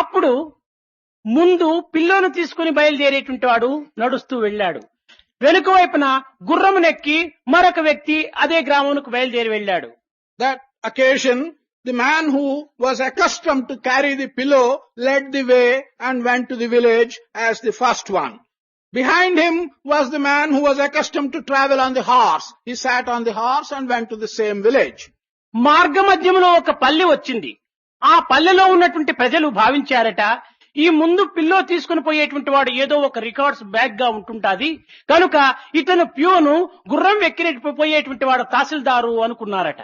[SPEAKER 1] అప్పుడు ముందు పిల్లోను తీసుకుని బయలుదేరేటువంటి వాడు నడుస్తూ వెళ్ళాడు. వెనుక వైపున గుర్రమునెక్కి మరొక వ్యక్తి అదే గ్రామమునకు బయలుదేరి వెళ్ళాడు.
[SPEAKER 2] That occasion, the man who was accustomed to carry the pillow led the way and went to the village as the first one. Behind him was the man who was accustomed to travel on the horse. He sat on the horse and went to the same village.
[SPEAKER 1] మార్గ మధ్యములో ఒక పల్లె వచ్చింది. ఆ పల్లెలో ఉన్నటువంటి ప్రజలు భావించారట, ఈ ముందు పిల్లో తీసుకుని పోయేటువంటి వాడు ఏదో ఒక రికార్డ్స్ బ్యాగ్ గా ఉంటుంటాది కనుక ఇతను ప్యూను, గుర్రం ఎక్కినట్టు పోయేటువంటి వాడు తహసీల్దారు అనుకున్నారట.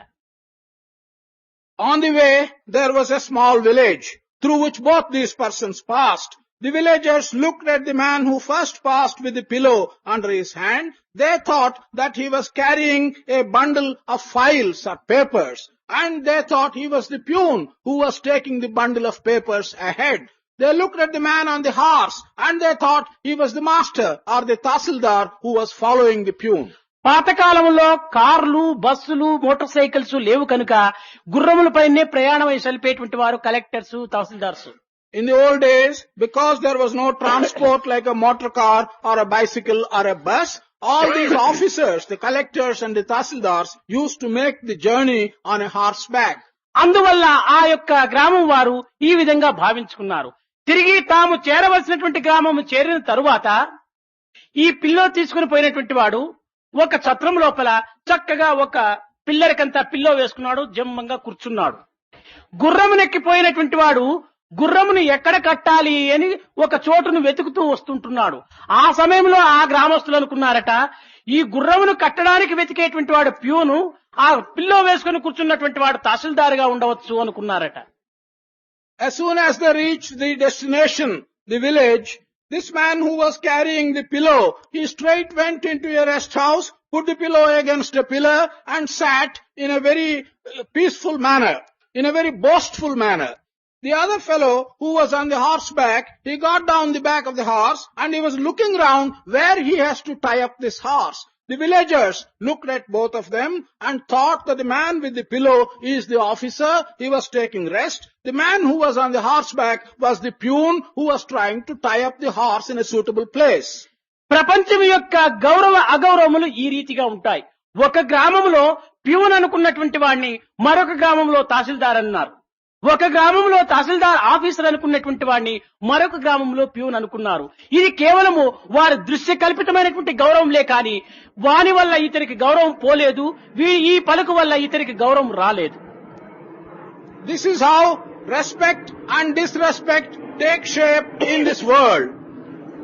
[SPEAKER 2] On the way, there was a small village through which both these persons passed. The villagers looked at the man who first passed with the pillow under his hand. They thought that he was carrying a bundle of files or papers, and they thought he was the peon who was taking the bundle of papers ahead. They looked at the man on the horse, and they thought he was the master or the tahsildar who was following the peon.
[SPEAKER 1] పాతకాలంలో కార్లు, బస్సులు, motor cycles లేవు కనుక గుర్రములపైనే ప్రయాణమై సలిపేటువంటి వారు collectors, tahsildars.
[SPEAKER 2] In the old days, because there was no transport like a motor car or a bicycle or a bus, all these officers, the collectors and the tahsildars, used to make the journey on a horseback.
[SPEAKER 1] అందువల్ల ఆ యొక్క గ్రామం వారు ఈ విధంగా భావించుకున్నారు. తిరిగి తాము చేరవలసినటువంటి గ్రామము చేరిన తరువాత ఈ పిల్లో తీసుకుని పోయినటువంటి వాడు ఒక ఛత్రం లోపల చక్కగా ఒక పిల్లరికంతా పిల్లో వేసుకున్నాడు, జమ్మంగా కూర్చున్నాడు. గుర్రమునెక్కిపోయినటువంటి వాడు గుర్రమును ఎక్కడ కట్టాలి అని ఒక చోటును వెతుకుతూ వస్తుంటున్నాడు. ఆ సమయంలో ఆ గ్రామస్తులు అనుకున్నారట, ఈ గుర్రమును కట్టడానికి వెతికేటువంటి వాడు ప్యూను, ఆ పిల్లో వేసుకుని కూర్చున్నటువంటి వాడు తహసీల్దారుగా ఉండవచ్చు అనుకున్నారట.
[SPEAKER 2] As soon as they reached the destination, the village, this man who was carrying the pillow, he straight went into a rest house, put the pillow against a pillar and sat in a very peaceful manner, in a very boastful manner. The other fellow who was on the horseback, he got down the back of the horse and he was looking round where he has to tie up this horse. The villagers looked at both of them and thought that the man with the pillow is the officer, he was taking rest. The man who was on the horseback was the peon who was trying to tie up the horse in a suitable place.
[SPEAKER 1] ప్రపంచం యొక్క గౌరవ అగౌరవములు ఈ రీతిగా ఉంటాయి. ఒక గ్రామంలో peon అనుకున్నటువంటి వాడిని మరొక గ్రామంలో తహసీల్దార్ అన్నారు. ఒక గ్రామంలో తహసీల్దార్ ఆఫీసర్ అనుకున్నటువంటి వాడిని మరొక గ్రామంలో ప్యూన్ అనుకున్నారు. ఇది కేవలము వారి దృశ్య కల్పితమైనటువంటి గౌరవంలే కాని వాని వల్ల ఇతనికి గౌరవం పోలేదు, ఈ పలుకు వల్ల ఇతనికి గౌరవం రాలేదు.
[SPEAKER 2] This is how respect and disrespect take shape in this world.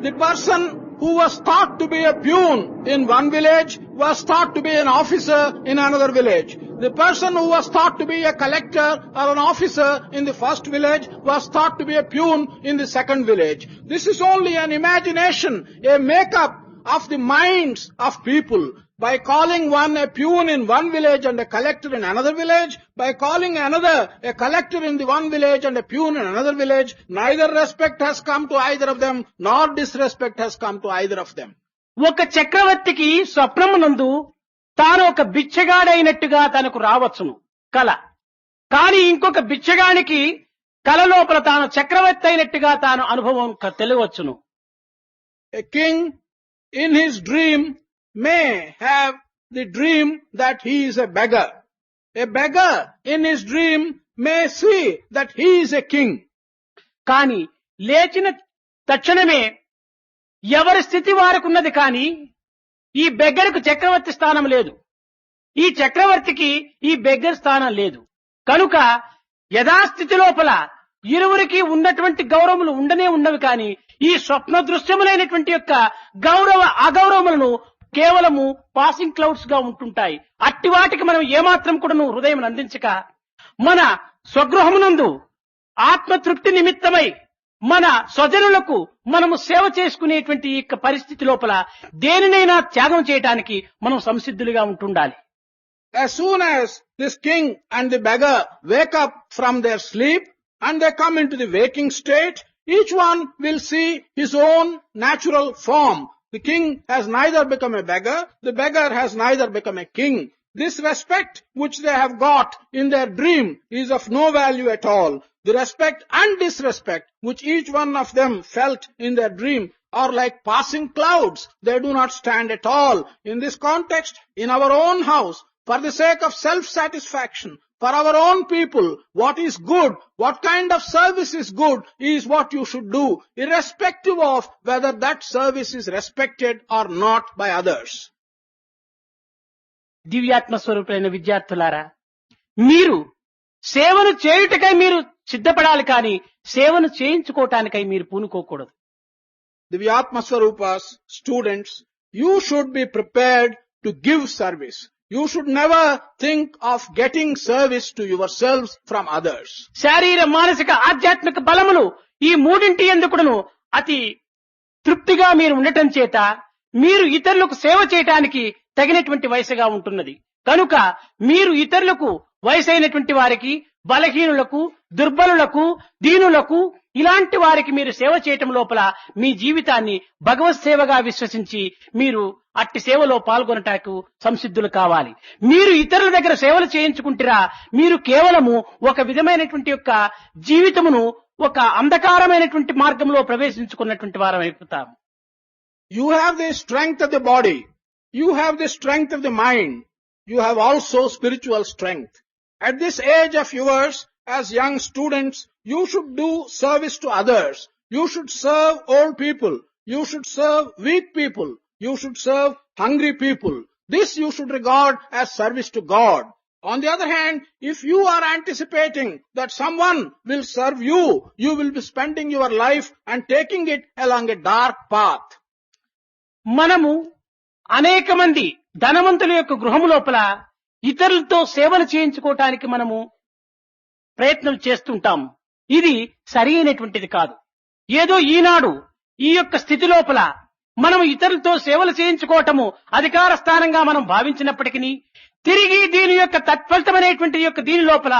[SPEAKER 2] The person who was thought to be a peon in one village was thought to be an officer in another village. The person who was thought to be a collector or an officer in the first village was thought to be a peon in the second village. This is only an imagination, a make-up of the minds of people. By calling one a peon in one village and a collector in another village, by calling another a collector in the one village and a peon in another village, neither respect has come to either of them, nor disrespect has come to either of them.
[SPEAKER 1] ఒక చక్రవర్తికి స్వప్నమునందు తాను ఒక బిచ్చగాడైనట్టుగా తనకు రావచ్చును కల. కానీ ఇంకొక బిచ్చగానికి కల లోపల తాను చక్రవర్తి అయినట్టుగా తాను అనుభవం తెలియవచ్చును.
[SPEAKER 2] A king in his dream may have the dream that he is a beggar. A beggar in his dream may see that he is a king.
[SPEAKER 1] కానీ లేచిన తక్షణమే ఎవరి స్థితి వారుకున్నది, కానీ ఈ బెగ్గర్కు చక్రవర్తి స్థానం లేదు, ఈ చక్రవర్తికి ఈ బెగ్గర్ స్థానం లేదు. కనుక యథాస్థితి లోపల ఇరువురికి ఉన్నటువంటి గౌరవములు ఉండనే ఉన్నవి, కానీ ఈ స్వప్న దృశ్యములైనటువంటి యొక్క గౌరవ అగౌరవములను కేవలము పాసింగ్ క్లౌడ్స్ గా ఉంటుంటాయి. అట్టి వాటికి మనం ఏమాత్రం కూడా హృదయం అందించక మన స్వగృహమునందు ఆత్మతృప్తి నిమిత్తమై మన స్వజనులకు మనము సేవ చేసుకునేటువంటి యొక్క పరిస్థితి లోపల దేనినైనా త్యాగం చేయడానికి మనం సంసిద్ధులుగా ఉంటుండాలి.
[SPEAKER 2] As soon as this king and the beggar wake up from their sleep and they come into the waking state, each one will see his own natural form. The king has neither become a beggar, the beggar has neither become a king. This respect which they have got in their dream is of no value at all. The respect and disrespect which each one of them felt in their dream are like passing clouds. They do not stand at all. In this context, in our own house, for the sake of self-satisfaction, for our own people, what is good, what kind of service is good is what you should do, irrespective of whether that service is respected or not by others.
[SPEAKER 1] దివ్యాత్మ స్వరూపులైన విద్యార్థులారా, మీరు సేవను చేయుటకై మీరు సిద్ధపడాలి, కానీ సేవను చేయించుకోవటానికై మీరు పూనుకోకూడదు.
[SPEAKER 2] Divyatma Swarupas, students, you should be prepared to give service. You should never think of getting service to yourselves from others.
[SPEAKER 1] శారీర మానసిక ఆధ్యాత్మిక బలములు ఈ మూడింటి ఎందుకును అతి తృప్తిగా మీరు ఉండటం చేత మీరు ఇతరులకు సేవ చేయటానికి తగినటువంటి వయసుగా ఉంటున్నది. కనుక మీరు ఇతరులకు వయసైనటువంటి వారికి, బలహీనులకు, దుర్బలులకు, దీనులకు, ఇలాంటి వారికి మీరు సేవ చేయటం లోపల మీ జీవితాన్ని భగవత్ సేవగా విశ్వసించి మీరు అట్టి సేవలో పాల్గొనటానికి సంసిద్ధులు కావాలి. మీరు ఇతరుల దగ్గర సేవలు చేయించుకుంటారా, మీరు కేవలము ఒక విధమైనటువంటి యొక్క జీవితమును ఒక అంధకారమైనటువంటి మార్గంలో ప్రవేశించుకున్నటువంటి వారం అయిపోతాము.
[SPEAKER 2] You have the strength of the body. You have the strength of the mind. You have also spiritual strength. At this age of yours, as young students, you should do service to others. You should serve old people. You should serve weak people. You should serve hungry people. This you should regard as service to God. On the other hand, if you are anticipating that someone will serve you, you will be spending your life and taking it along a dark path.
[SPEAKER 1] మనము అనేక మంది ధనవంతుల యొక్క గృహము లోపల ఇతరులతో సేవలు చేయించుకోవటానికి మనము ప్రయత్నం చేస్తుంటాం. ఇది సరి అయినటువంటిది కాదు. ఏదో ఈనాడు ఈ యొక్క స్థితి లోపల మనం ఇతరులతో సేవలు చేయించుకోవటము అధికార స్థానంగా మనం భావించినప్పటికీ తిరిగి దీని యొక్క తత్ఫలితమైనటువంటి యొక్క దీని లోపల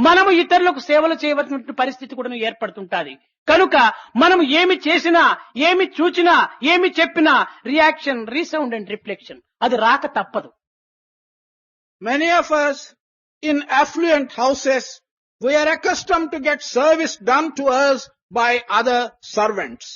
[SPEAKER 1] మనము ఇతరులకు సేవలు చేయవలసిన పరిస్థితి కూడా ఏర్పడుతుంటాది. కనుక మనం ఏమి చేసినా, ఏమి చూచినా, ఏమి చెప్పినా రియాక్షన్, రీసౌండ్ అండ్ రిఫ్లెక్షన్ అది రాక తప్పదు.
[SPEAKER 2] Many of us in affluent houses, we are accustomed to get service done to us by other servants.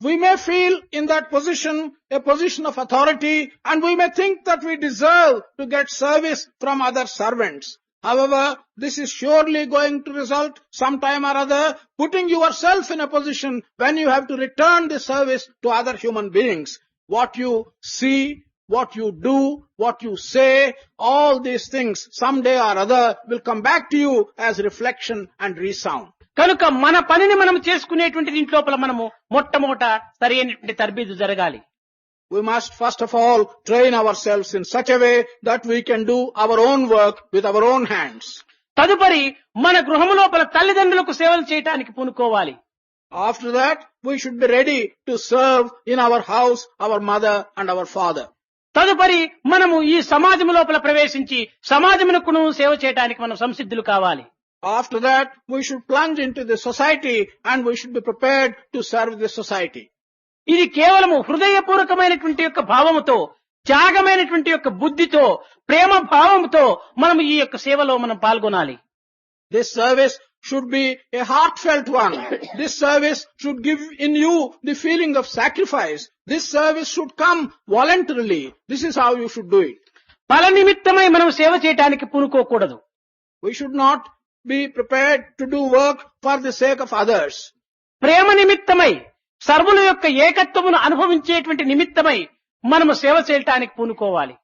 [SPEAKER 2] We may feel in that position a position of authority, and we may think that we deserve to get service from other servants. However, this is surely going to result sometime or other putting yourself in a position when you have to return the service to other human beings. What you see, what you do, what you say, all these things someday or other will come back to you as reflection and resound.
[SPEAKER 1] కనుక మన పనిని మనం చేసుకునేటువంటి దీంట్లోపల మనము మొట్టమొదట సరైనటువంటి తర్బీదు జరగాలి.
[SPEAKER 2] We must first of all train ourselves in such a way that we can do our own work with our own hands.
[SPEAKER 1] తదుపరి మన గృహము లోపల తల్లిదండ్రులకు సేవలు చేయటానికి పూనుకోవాలి.
[SPEAKER 2] After that, we should be ready to serve in our house, our mother and our father.
[SPEAKER 1] తదుపరి మనము ఈ సమాజం లోపల ప్రవేశించి సమాజమునకును సేవ చేయడానికి మనం సంసిద్ధులు కావాలి.
[SPEAKER 2] After that, we should plunge into the society and we should be prepared to serve the society.
[SPEAKER 1] ఇది కేవలము హృదయపూర్వకమైనటువంటి యొక్క భావముతో, త్యాగమైనటువంటి యొక్క బుద్ధితో, ప్రేమ భావముతో మనం ఈ యొక్క సేవలో మనం పాల్గొనాలి.
[SPEAKER 2] This service should be a heartfelt one. This service should give in you the feeling of sacrifice. This service should come voluntarily. This is how you should do it.
[SPEAKER 1] ఫల నిమిత్తమై మనం సేవ చేయడానికి పూనుకోకూడదు.
[SPEAKER 2] We should not be prepared to do work for the sake of others.
[SPEAKER 1] ప్రేమ నిమిత్తమై, సర్వుల యొక్క ఏకత్వమును అనుభవించేటువంటి నిమిత్తమై మనము సేవ చేయటానికి పూనుకోవాలి.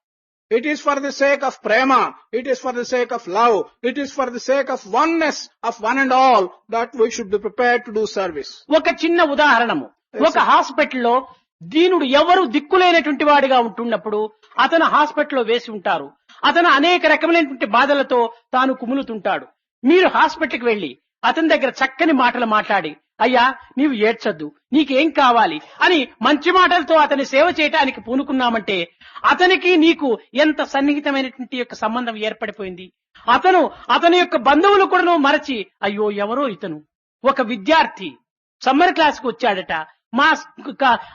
[SPEAKER 2] It is for the sake of prema, it is for the sake of love, it is for the sake of oneness of one and all that we should be prepared to do service.
[SPEAKER 1] ఒక చిన్న ఉదాహరణము, ఒక హాస్పిటల్లో దీనుడు ఎవరు దిక్కులేనటువంటి వాడిగా ఉంటున్నప్పుడు అతను హాస్పిటల్లో వేసి ఉంటారు. అతను అనేక రకమైనటువంటి బాధలతో తాను కుములుతుంటాడు. మీరు హాస్పిటల్కి వెళ్లి అతని దగ్గర చక్కని మాటలు మాట్లాడి, అయ్యా నీవు ఏడ్చొద్దు, నీకేం కావాలి అని మంచి మాటలతో అతని సేవ చేయటానికి పూనుకున్నామంటే అతనికి నీకు ఎంత సన్నిహితమైనటువంటి యొక్క సంబంధం ఏర్పడిపోయింది. అతని యొక్క బంధువులు కూడా మరచి, అయ్యో ఎవరో ఇతను ఒక విద్యార్థి సమ్మర్ క్లాస్ కు వచ్చాడట, మా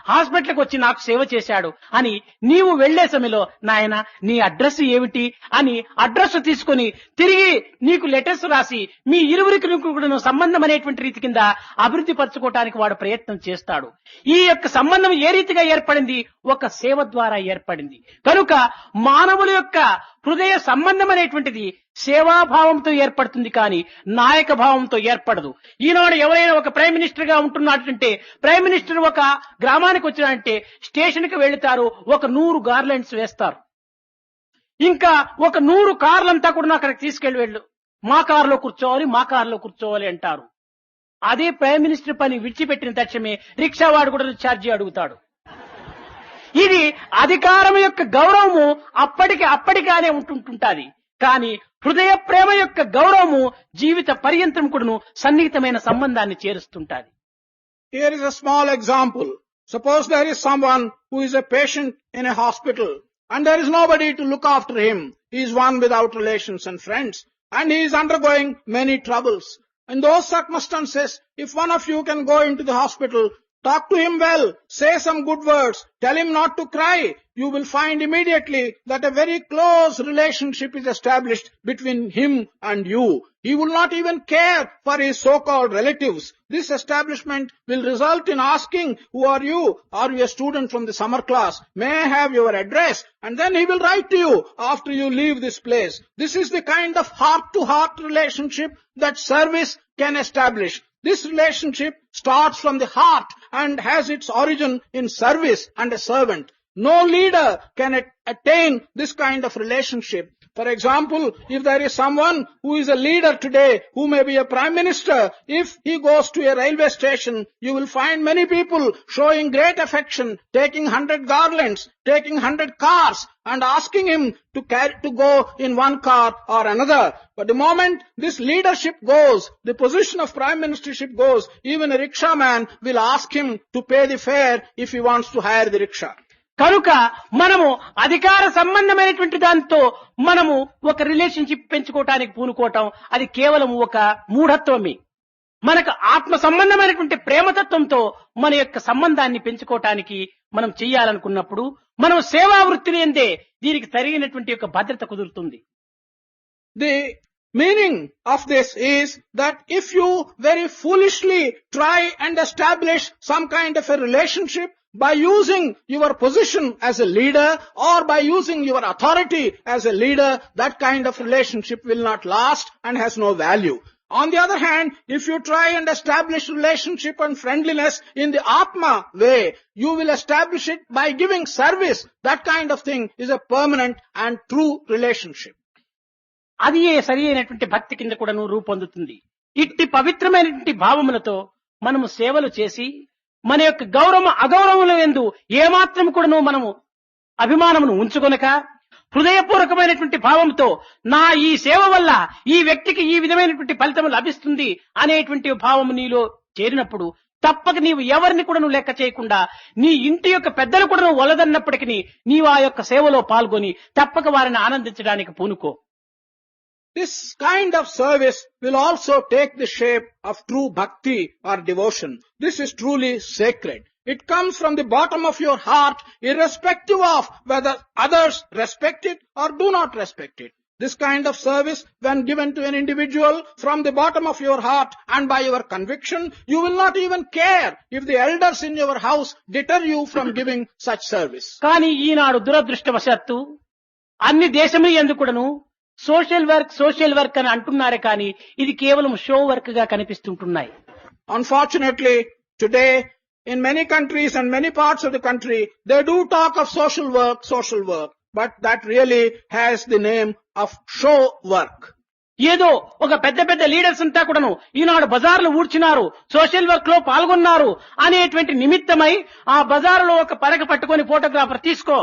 [SPEAKER 1] హాస్పిటల్కి వచ్చి నాకు సేవ చేశాడు అని నీవు వెళ్లే సమయంలో నాయన నీ అడ్రస్ ఏమిటి అని అడ్రస్ తీసుకుని తిరిగి నీకు లెటర్స్ రాసి మీ ఇరువురికి కూడా సంబంధం అనేటువంటి రీతి కింద అభివృద్ధి పరచుకోవడానికి వాడు ప్రయత్నం చేస్తాడు. ఈ యొక్క సంబంధం ఏ రీతిగా ఏర్పడింది? ఒక సేవ ద్వారా ఏర్పడింది. కనుక మానవుల యొక్క హృదయ సంబంధం అనేటువంటిది సేవాభావంతో ఏర్పడుతుంది, కానీ నాయక భావంతో ఏర్పడదు. ఈనాడు ఎవరైనా ఒక ప్రైమ్ మినిస్టర్ గా ఉంటున్నట్టుంటే ప్రైమ్ మినిస్టర్ ఒక గ్రామానికి వచ్చినంటే స్టేషన్ కి వెళుతారు, ఒక 100 గార్లెండ్స్ వేస్తారు. ఇంకా ఒక 100 కార్లంతా కూడా అక్కడికి తీసుకెళ్లి మా కారులో కూర్చోవాలి అంటారు. అదే ప్రైమ్ మినిస్టర్ పని విడిచిపెట్టిన తక్షణమే రిక్షా వాడు కూడా ఛార్జీ అడుగుతాడు. ఇది అధికారం యొక్క గౌరవము అప్పటిగానే ఉంటుంటుంది, కానీ హృదయ ప్రేమ యొక్క గౌరవము జీవిత పర్యంతం కూడాను సన్నిహితమైన సంబంధాన్ని చేరుస్తుంటాది.
[SPEAKER 2] Here is a small example. Suppose there is someone who is a patient in a hospital and there is nobody to look after him. He is one without relations and friends and he is undergoing many troubles. In those circumstances, if one of you can go into the hospital, talk to him well, say some good words, tell him not to cry, you will find immediately that a very close relationship is established between him and you. He will not even care for his so-called relatives. This establishment will result in asking, who are you? Are you a student from the summer class? May I have your address? And then he will write to you after you leave this place. This is the kind of heart-to-heart relationship that service can establish. This relationship starts from the heart and has its origin in service and a servant. No leader can attain this kind of relationship. For example, if there is someone who is a leader today, who may be a prime minister, if he goes to a railway station, you will find many people showing great affection, taking 100 garlands, taking 100 cars, and asking him to go in one car or another. But the moment this leadership goes, the position of prime ministership goes, even a rickshaw man will ask him to pay the fare if he wants to hire the rickshaw.
[SPEAKER 1] కనుక మనము అధికార సంబంధమైనటువంటి దాంతో మనము ఒక relationship పెంచుకోవటానికి పూనుకోవటం అది కేవలం ఒక మూఢత్వమే. మనకు ఆత్మ సంబంధమైనటువంటి ప్రేమతత్వంతో మన యొక్క సంబంధాన్ని పెంచుకోవటానికి మనం చెయ్యాలనుకున్నప్పుడు మనం సేవా వృత్తిని ఎందే దీనికి సరైనటువంటి యొక్క భద్రత కుదురుతుంది.
[SPEAKER 2] The meaning of this is that if you very foolishly try and establish some kind of a relationship by using your position as a leader or by using your authority as a leader, that kind of relationship will not last and has no value. On the other hand, if you try and establish relationship and friendliness in the Atma way, you will establish it by giving service. That kind of thing is a permanent and true relationship.
[SPEAKER 1] అది సరి అయినటువంటి భక్తి కింద కూడా రూపొందుతుంది. ఇట్టి పవిత్రమైనటువంటి భావములతో మనము సేవలు చేసి మన యొక్క గౌరవ అగౌరవముల యందు ఏమాత్రం కూడాను మనము అభిమానమును ఉంచుకొనక హృదయపూర్వకమైనటువంటి భావంతో నా ఈ సేవ వల్ల ఈ వ్యక్తికి ఈ విధమైనటువంటి ఫలితం లభిస్తుంది అనేటువంటి భావము నీలో చేరినప్పుడు తప్పక నీవు ఎవరిని కూడా లెక్క చేయకుండా నీ ఇంటి యొక్క పెద్దలు కూడా వలదన్నప్పటికీ నీవు ఆ యొక్క సేవలో పాల్గొని తప్పక వారిని ఆనందించడానికి పూనుకో.
[SPEAKER 2] This kind of service will also take the shape of true bhakti or devotion. This is truly sacred. It comes from the bottom of your heart, irrespective of whether others respect it or do not respect it. This kind of service, when given to an individual from the bottom of your heart and by your conviction, you will not even care if the elders in your house deter you from giving such service.
[SPEAKER 1] కానీ ఈనాడు దురదృష్టవశాత్తు అన్ని దేశములు ఎందుకుడను social work అని అంటున్నారే కానీ ఇది కేవలం show work గా కనిపిస్తుంటున్నాయి.
[SPEAKER 2] Unfortunately, today in many countries and many parts of the country, they do talk of social work, but that really has the name of show work.
[SPEAKER 1] ఏదో ఒక పెద్ద పెద్ద లీడర్స్ అంతా కూడాను ఈనాడు బజార్లు ఊడ్చినారు, సోషల్ వర్క్ లో పాల్గొన్నారు అనేటువంటి నిమిత్తమై ఆ బజారులో ఒక పరక పట్టుకొని ఫోటోగ్రాఫర్ తీసుకో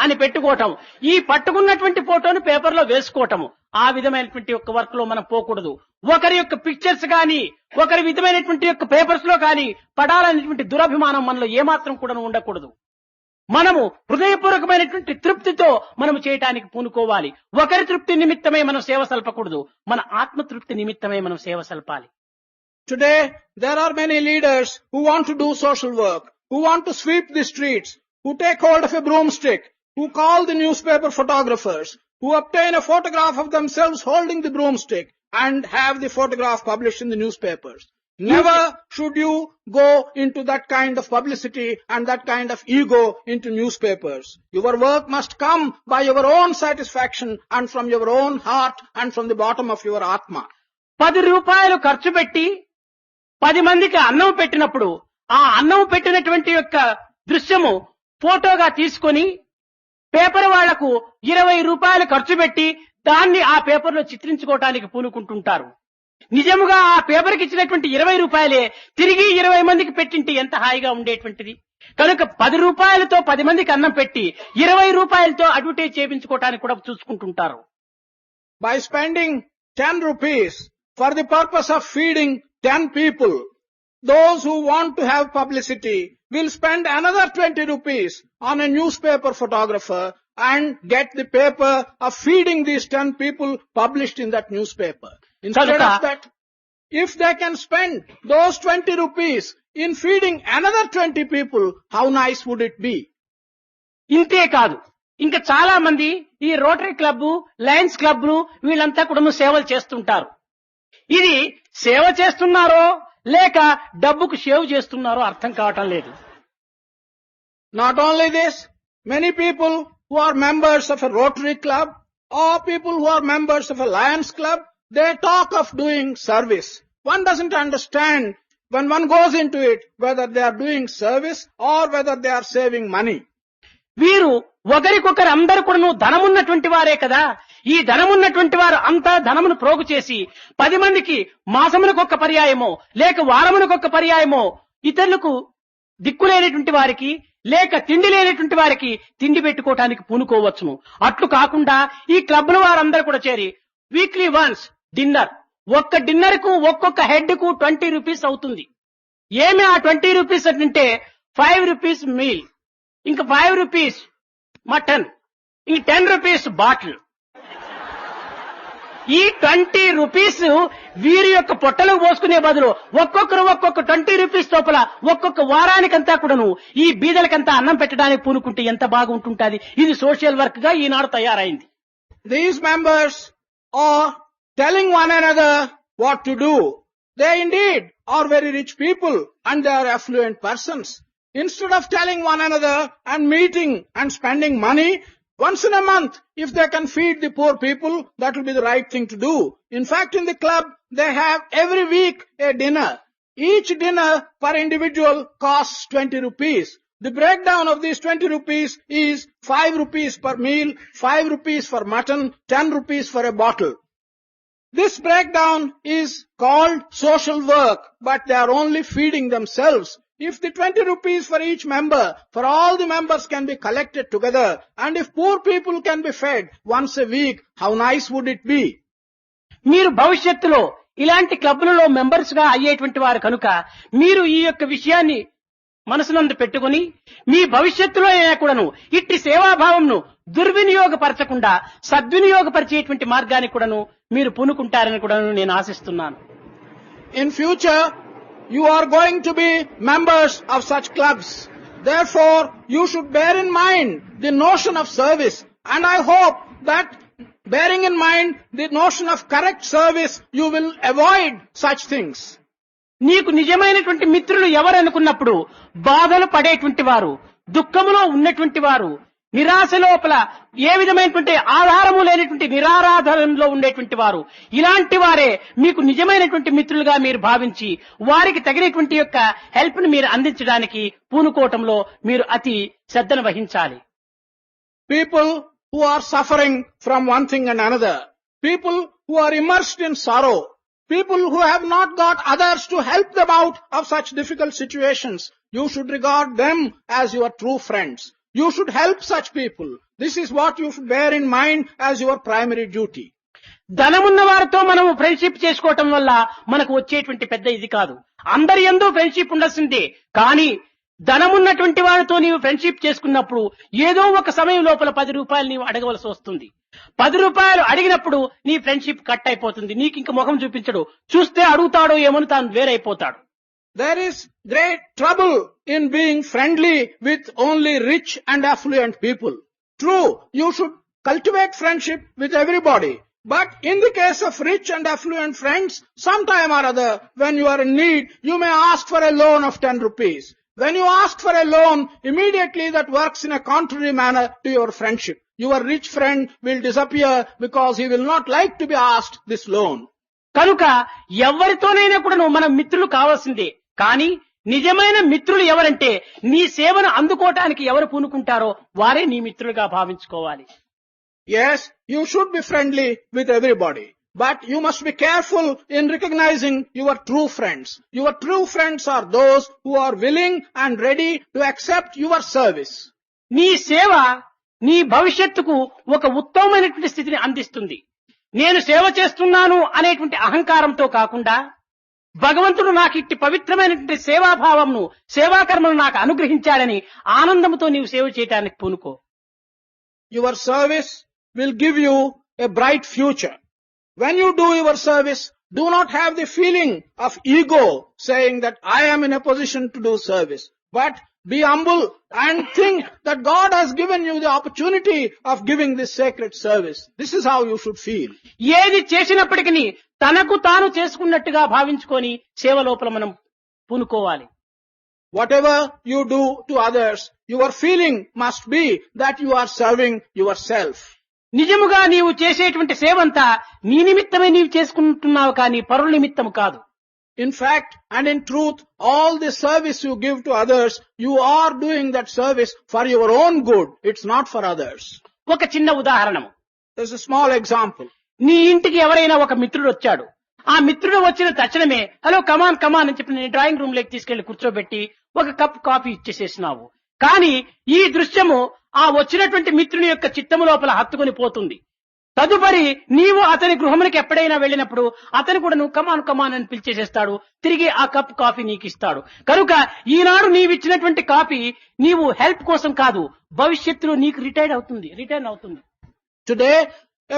[SPEAKER 1] అని పెట్టుకోవటం, ఈ పట్టుకున్నటువంటి ఫోటోను పేపర్లో వేసుకోవటము, ఆ విధమైనటువంటి యొక్క వర్క్ లో మనం పోకూడదు. ఒకరి యొక్క పిక్చర్స్ కానీ ఒకరి విధమైనటువంటి యొక్క పేపర్స్ లో కానీ పడాలనేటువంటి దురభిమానం మనలో ఏమాత్రం కూడా ఉండకూడదు. మనము హృదయపూర్వకమైనటువంటి తృప్తితో మనము చేయటానికి పూనుకోవాలి. ఒకరి తృప్తి నిమిత్తమై మనం సేవ సల్పకూడదు, మన ఆత్మతృప్తి నిమిత్తమై మనం సేవ సల్పాలి.
[SPEAKER 2] Today there are many leaders who want to do social work, who want to sweep the streets, who take hold of a broomstick, who call the newspaper photographers, who obtain a photograph of themselves holding the broomstick and have the photograph published in the newspapers. Never should you go into that kind of publicity and that kind of ego into newspapers. Your work must come by your own satisfaction and from your own heart and from the bottom of your Atma.
[SPEAKER 1] 10 రూపాయలు ఖర్చు పెట్టి 10 మందికి అన్నం పెట్టినప్పుడు ఆ అన్నం పెట్టినటువంటి యొక్క దృశ్యము ఫోటోగా తీసుకొని పేపర్ వాళ్లకు 20 రూపాయలు ఖర్చు పెట్టి దాన్ని ఆ పేపర్లో చిత్రించుకోవటానికి పూనుకుంటుంటారు. నిజముగా ఆ పేపర్కి ఇచ్చినటువంటి 20 రూపాయలే తిరిగి 20 మందికి పెట్టింటే ఎంత హాయిగా ఉండేటువంటిది. కనుక 10 రూపాయలతో 10 మందికి అన్నం పెట్టి 20 రూపాయలతో అడ్వర్టైజ్ చేయించుకోవటానికి కూడా చూసుకుంటుంటారు.
[SPEAKER 2] By spending 10 rupees for the purpose of feeding 10 people, those who want to have publicity will spend another 20 rupees on a newspaper photographer and get the paper of feeding these 10 people published in that newspaper. Instead of that, if they can spend those 20 rupees in feeding another 20 people, how nice would it be?
[SPEAKER 1] ఇంతే కాదు, ఇంకా చాలా మంది ఈ rotary club, Lions క్లబ్లు వీళ్ళంతా కూడా సేవలు చేస్తుంటారు. ఇది సేవ చేస్తున్నారో లేక డబ్బుకు సేవ్ చేస్తున్నారో అర్థం కావటం లేదు.
[SPEAKER 2] Not only this, many people who are members of a Rotary club or people who are members of a Lions club, they talk of doing service. One doesn't understand when one goes into it whether they are doing service or whether they are saving money.
[SPEAKER 1] వీరు ఒకరికొకరు అందరు కూడాను ధనమున్నటువంటి వారే కదా. ఈ ధనమున్నటువంటి వారు అంతా ధనమును ప్రోగు చేసి 10 మందికి మాసమునకొక్క పర్యాయమో లేక వారమునకొక్క పర్యాయమో ఇతరులకు దిక్కులేనటువంటి వారికి లేక తిండి లేనటువంటి వారికి తిండి పెట్టుకోవటానికి పూనుకోవచ్చును. అట్లు కాకుండా ఈ క్లబ్ల వారందరూ కూడా చేరి వీక్లీ వన్స్ డిన్నర్, ఒక్క డిన్నర్ కు ఒక్కొక్క హెడ్ కు 20 రూపీస్ అవుతుంది. ఏమి ఆ 20 రూపీస్ అంటే 5 రూపీస్ మీల్, ఇంకా 5 రూపీస్ మటన్, ఈ 10 రూపీస్ బాటిల్. ఈ 20 రూపీస్ వీరి యొక్క పొట్టలకు పోసుకునే బదులు ఒక్కొక్కరు ఒక్కొక్క 20 రూపీస్ లోపల ఒక్కొక్క వారానికంతా కూడాను ఈ బీదలకంతా అన్నం పెట్టడానికి పూనుకుంటే ఎంత బాగుంటుంటది. ఇది సోషల్ వర్క్ గా ఈనాడు తయారైంది.
[SPEAKER 2] These members are telling one another what to do. They indeed are very rich people and they are affluent persons. Instead of telling one another and meeting and spending money, once in a month, if they can feed the poor people, that will be the right thing to do. In fact, in the club, they have every week a dinner. Each dinner per individual costs 20 rupees. The breakdown of these 20 rupees is 5 rupees per meal, 5 rupees for mutton, 10 rupees for a bottle. This breakdown is called social work, but they are only feeding themselves. If the 20 rupees for each member, for all the members can be collected together, and if poor people can be fed once a week, how nice would it be?
[SPEAKER 1] మీరు భవిష్యత్తులో ఇలాంటి క్లబ్లలో members గా అయ్యేటువంటి వారు కనుక మీరు ఈ యొక్క విషయాన్ని మనసునందు పెట్టుకుని మీ భవిష్యత్తులో అయినా కూడాను ఇట్టి సేవాభావంను దుర్వినియోగపరచకుండా సద్వినియోగపరిచేటువంటి మార్గాన్ని కూడాను మీరు పూనుకుంటారని కూడాను నేను ఆశిస్తున్నాను.
[SPEAKER 2] In future, you are going to be members of such clubs. Therefore, you should bear in mind the notion of service. And I hope that bearing in mind the notion of correct service, you will avoid such things.
[SPEAKER 1] నీకు నిజమైనటువంటి మిత్రులు ఎవరనుకున్నప్పుడు బాధలు పడేటువంటి వారు, దుఃఖములో ఉన్నటువంటి వారు, నిరాశ లోపల ఏ విధమైనటువంటి ఆధారము లేనటువంటి నిరారాధనలో ఉండేటువంటి వారు, ఇలాంటి వారే మీకు నిజమైనటువంటి మిత్రులుగా మీరు భావించి వారికి తగినటువంటి యొక్క హెల్ప్ ను మీరు అందించడానికి పూనుకోవటంలో మీరు అతి శ్రద్ధను వహించాలి.
[SPEAKER 2] People who are suffering from one thing and another, people who are immersed in sorrow, people who have not got others to help them out of such difficult situations, you should regard them as your true friends. You should help such people. This is what you should bear in mind as your primary duty.
[SPEAKER 1] ధనమున్న వారితో మనము friendship చేసుకోవటం వల్ల మనకు వచ్చేటువంటి పెద్ద ఇది కాదు. అందరి యందు ఫ్రెండ్షిప్ ఉండాల్సిందే. కానీ ధనమున్నటువంటి వారితో నీవు ఫ్రెండ్షిప్ చేసుకున్నప్పుడు ఏదో ఒక సమయం లోపల 10 రూపాయలు నీవు అడగవలసి వస్తుంది. 10 రూపాయలు అడిగినప్పుడు నీ ఫ్రెండ్షిప్ కట్ అయిపోతుంది. నీకు ఇంక ముఖం చూపించడు. చూస్తే అడుగుతాడో ఏమని తాను వేరైపోతాడు.
[SPEAKER 2] There is great trouble in being friendly with only rich and affluent people. True, you should cultivate friendship with everybody. But in the case of rich and affluent friends, sometime or other, when you are in need, you may ask for a loan of 10 rupees. When you ask for a loan, immediately that works in a contrary manner to your friendship. Your rich friend will disappear because he will not like to be asked this loan.
[SPEAKER 1] కనుక ఎవరితోనైనా కూడా మనం మిత్రులు కావాల్సిందే. కానీ నిజమైన మిత్రులు ఎవరంటే నీ సేవను అందుకోవటానికి ఎవరు పూనుకుంటారో వారే నీ మిత్రులుగా భావించుకోవాలి.
[SPEAKER 2] Yes, you should be friendly with everybody. But you must be careful in recognizing your true friends. Your true friends are those who are willing and ready to accept your service.
[SPEAKER 1] నీ సేవ నీ భవిష్యత్తుకు ఒక ఉత్తమమైనటువంటి స్థితిని అందిస్తుంది. నేను సేవ చేస్తున్నాను అనేటువంటి అహంకారంతో కాకుండా భగవంతుడు నాకు ఇట్టి పవిత్రమైనటువంటి సేవాభావంను సేవాకర్మను నాకు అనుగ్రహించాడని ఆనందంతో నీవు సేవ చేయడానికి పూనుకో.
[SPEAKER 2] Your service will give you a bright future. When you do your service, do not have the feeling of ego saying that I am in a position to do service. But be humble and think that God has given you the opportunity of giving this sacred service. This is how you should feel.
[SPEAKER 1] ఏది చేసినప్పటికీ తనకు తాను చేసుకున్నట్టుగా భావించుకొని సేవ లోపల మనం పూనుకోవాలి.
[SPEAKER 2] Whatever you do to others, your feeling must be that you are serving yourself.
[SPEAKER 1] నిజముగా నీవు చేసేటువంటి సేవంతా నీ నిమిత్తమే నీవు చేసుకుంటున్నావు కానీ పరుల నిమిత్తము కాదు.
[SPEAKER 2] In fact and in truth, all the service you give to others, you are doing that service for your own good. It's not for others.
[SPEAKER 1] ఒక చిన్న ఉదాహరణము.
[SPEAKER 2] There's a small example.
[SPEAKER 1] నీ ఇంటికి ఎవరైనా ఒక మిత్రుడు వచ్చాడు. ఆ మిత్రుడు వచ్చిన తక్షణమే హలో కమాన్ కమాన్ అని చెప్పి నేను డ్రాయింగ్ రూమ్ లోకి తీసుకెళ్లి కూర్చోబెట్టి ఒక కప్ కాఫీ ఇచ్చేసేసినావు. కానీ ఈ దృశ్యము ఆ వచ్చినటువంటి మిత్రుని యొక్క చిత్తము లోపల హత్తుకొని పోతుంది. తదుపరి నీవు అతని గృహమునికి ఎప్పుడైనా వెళ్ళినప్పుడు అతను కూడా నువ్వు కమాన్ కమాన్ అని పిలిచేసేస్తాడు. తిరిగి ఆ కప్ కాఫీ నీకు ఇస్తాడు. కనుక ఈనాడు నీవిచ్చినటువంటి కాఫీ నీవు హెల్ప్ కోసం కాదు, భవిష్యత్తులో నీకు రిటర్న్ అవుతుంది.
[SPEAKER 2] Today,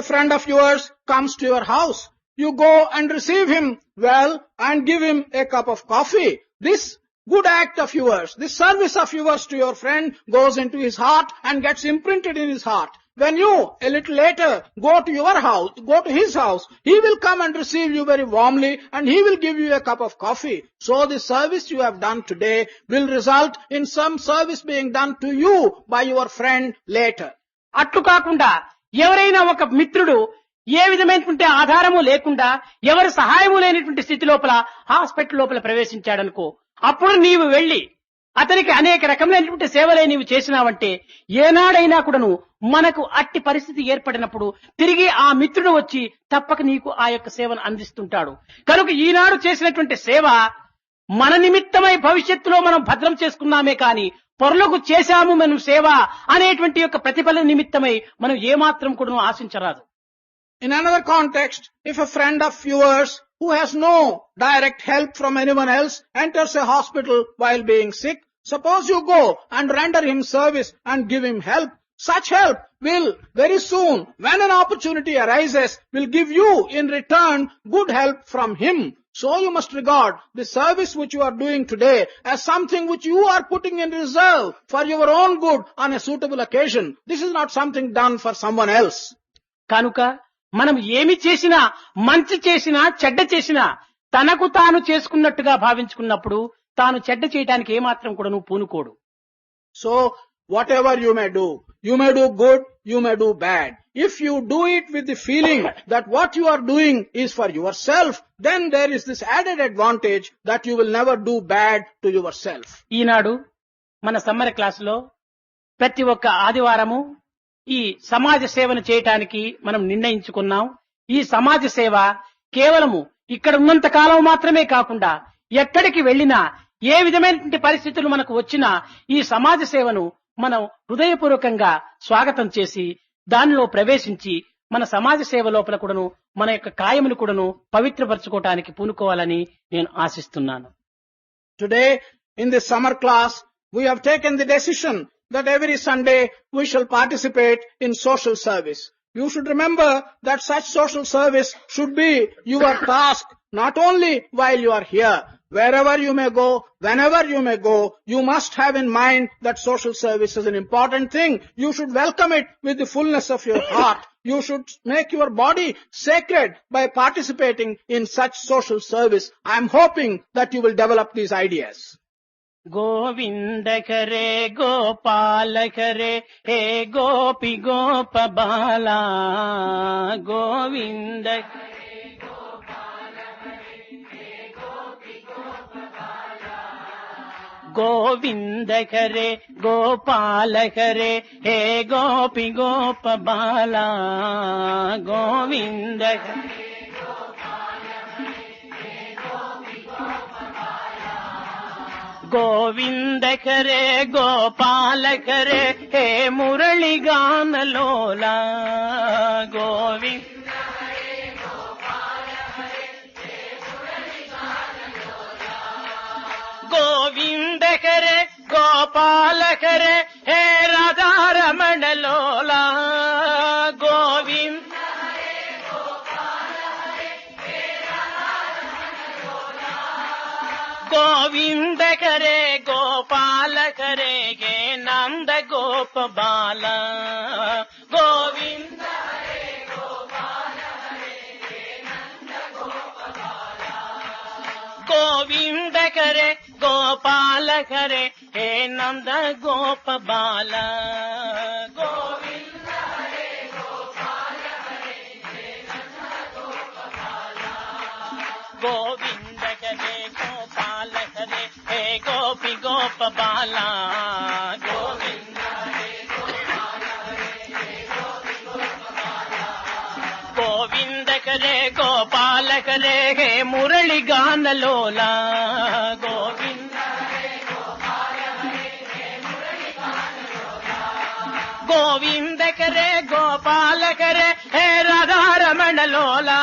[SPEAKER 2] a friend of yours comes to your house. You go and receive him well and give him a cup of coffee. This good act of yours, this service of yours to your friend goes into his heart and gets imprinted in his heart. When you, a little later, go to his house, he will come and receive you very warmly and he will give you a cup of coffee. So the service you have done today will result in some service being done to you by your friend later.
[SPEAKER 1] అట్లు కాకుండా ఎవరైనా ఒక మిత్రుడు ఏ విధమైనటువంటి ఆధారము లేకుండా ఎవరి సహాయము లేనటువంటి స్థితి లోపల హాస్పిటల్ లోపల ప్రవేశించాడనుకో, అప్పుడు నీవు వెళ్లి అతనికి అనేక రకములైనటువంటి సేవలే నీవు చేసినావంటే ఏనాడైనా కూడాను మనకు అట్టి పరిస్థితి ఏర్పడినప్పుడు తిరిగి ఆ మిత్రుడు వచ్చి తప్పక నీకు ఆ యొక్క సేవను అందిస్తుంటాడు. కనుక ఈనాడు చేసినటువంటి సేవ మన నిమిత్తమై భవిష్యత్తులో మనం భద్రం చేసుకున్నామే కాని పొరలకు చేశాము మనం సేవ అనేటువంటి యొక్క ప్రతిఫల నిమిత్తమై మనం ఏమాత్రం కూడా ఆశించరాదు.
[SPEAKER 2] In another context, if a friend of yours who has no direct help from anyone else enters a hospital while being sick, suppose you go and render him service and give him help, such help will very soon, when an opportunity arises, will give you in return good help from him. So you must regard the service which you are doing today as something which you are putting in reserve for your own good on a suitable occasion. This is not something done for someone else.
[SPEAKER 1] కనుక మనం ఏమి చేసినా, మంచి చేసినా చెడ్డ చేసినా తనకు తాను చేసుకున్నట్టుగా భావించుకున్నప్పుడు తాను చెడ్డ చేయడానికి ఏమాత్రం కూడా నువ్వు పూనుకోడు.
[SPEAKER 2] So whatever you may do good, you may do bad. If you do it with the feeling that what you are doing is for yourself, then there is this added advantage that you will never do bad to yourself.
[SPEAKER 1] ఈనాడు మన summer క్లాసులో ప్రతి ఒక్క ఆదివారము ఈ సమాజ సేవను చేయటానికి మనం నిర్ణయించుకున్నాం. ఈ సమాజ సేవ కేవలము ఇక్కడ ఉన్నంత కాలం మాత్రమే కాకుండా ఎక్కడికి వెళ్ళినా ఏ విధమైనటువంటి పరిస్థితులు మనకు వచ్చినా ఈ సమాజ సేవను మనం హృదయపూర్వకంగా స్వాగతం చేసి దానిలో ప్రవేశించి మన సమాజ సేవ లోపల కూడాను మన యొక్క కాయమును కూడాను పవిత్రపరచుకోవటానికి పూనుకోవాలని నేను ఆశిస్తున్నాను.
[SPEAKER 2] Today in this summer class we have taken the decision that every Sunday we shall participate in social service. You should remember that such social service should be your task not only while you are here. Wherever you may go, whenever you may go, you must have in mind that social service is an important thing. You should welcome it with the fullness of your heart. You should make your body sacred by participating in such social service. I am hoping that you will develop these ideas.
[SPEAKER 1] Govinda కరే గోపాల కరే హే గోపి గోప బాలా గోవింద గోవింద కరే గోపాల కరే హే గోపి గోప బాలా గోవింద గోవింద కరే గోపాల కరే హే మురళి గాన లోలా గోవింద గోవింద కరే గోపాల కరే హే రాధారమణ లోలా గోవింద గోవింద కరే గోపాల కరే గే నంద గోప బాల గోవింద గోవింద కరే గోపాల కరే హే నంద గోప బాల గోవింద గోవింద కరే గోపబాల గోవింద కరే గోపాల కరే హే మురళి గానలోలా గోవింద గోవింద కరే గోపాల కరే హే రాధారమణ లోలా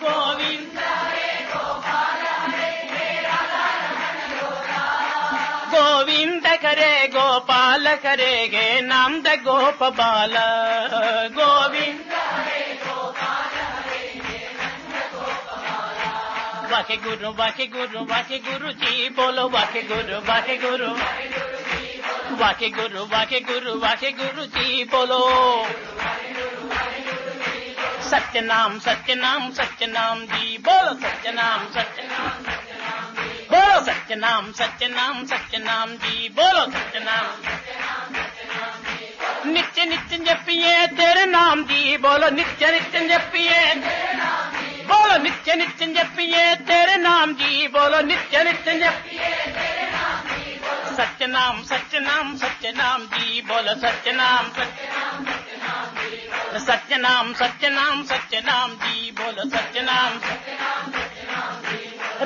[SPEAKER 1] గోవింద గోవింద కరే గోపాల కరే గే నాంద గోపబాల గోవింద वाके गुरु वाके गुरु वाके गुरु जी बोलो वाके गुरु वाके गुरु वाके गुरु वाके गुरु वाके गुरु जी बोलो सत्यनाम सत्यनाम सत्यनाम जी बोलो सत्यनाम सत्यनाम बोलो सत्यनाम सत्यनाम सत्यनाम जी बोलो सत्यनाम नित्य नित्य जपिए तेरे नाम जी बोलो नित्य नित्य जपिए बोलो नित्य नित्य जपिए तेरे नाम जी बोलो नित्य नित्य जपिए सत्यनाम सत्यनाम सत्यनाम जी बोलो सत्यनाम सत्यनाम सत्यनाम सत्यनाम जी बोलो सत्यनाम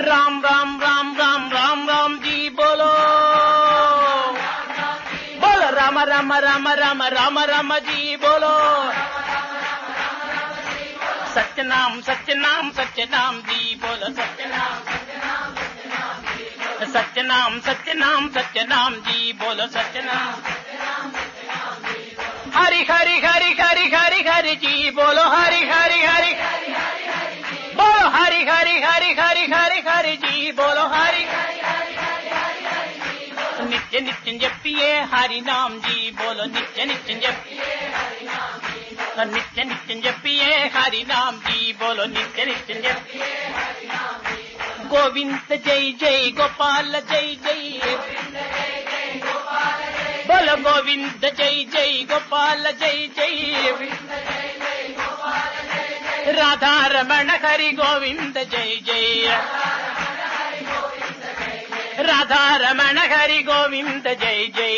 [SPEAKER 1] राम राम राम राम राम राम जी बोलो बोलो राम राम राम राम राम राम जी बोलो सत्यनाम सत्यनाम सत्यनाम जी बोलो सत्यनाम सत्यनाम सत्यनाम सत्यनाम जी बोलो सत्यनाम हरि हरि हरि हरि हरि हरि जी बोलो हरि हरि हरि बोलो हरि हरि हरि हरि हरि हरि जी बोलो हरि नित्य नित्य जपिए हरि नाम जी बोलो नित्य नित्य जपिए नित्य नित्य जपिए हरि नाम जी बोलो नित्य नित्य जपिए गोविंद जय जय गोपाल जय जय बोलो गोविंद जय जय गोपाल जय जय राधा रमण हरि गोविंद जय जय राधा रमण हरि गोविंद जय जय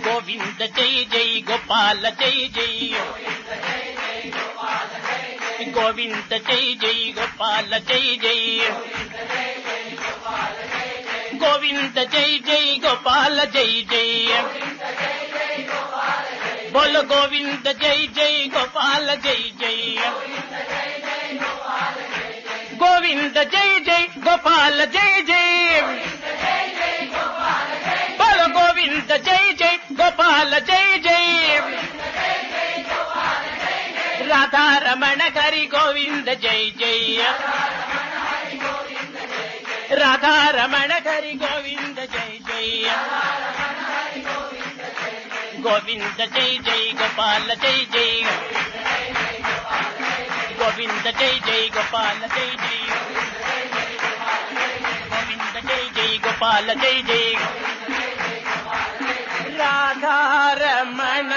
[SPEAKER 1] गोविंद जय जय गोपाल जय जय गोविंद जय जय गोपाल जय जय गोविंद जय जय गोपाल जय जय बोलो गोविंद जय जय गोपाल जय जय गोविंद जय जय गोपाल जय जय बोलो गोविंद जय जय गोपाल जय जय राधा रमण हरि गोविंद जय जय राधा रमण हरि गोविंद जय जय गोविंद जय जय गोपाल जय जय गोविंद जय जय गोपाल जय जय गोविंद जय जय गोपाल जय जय राधा रमण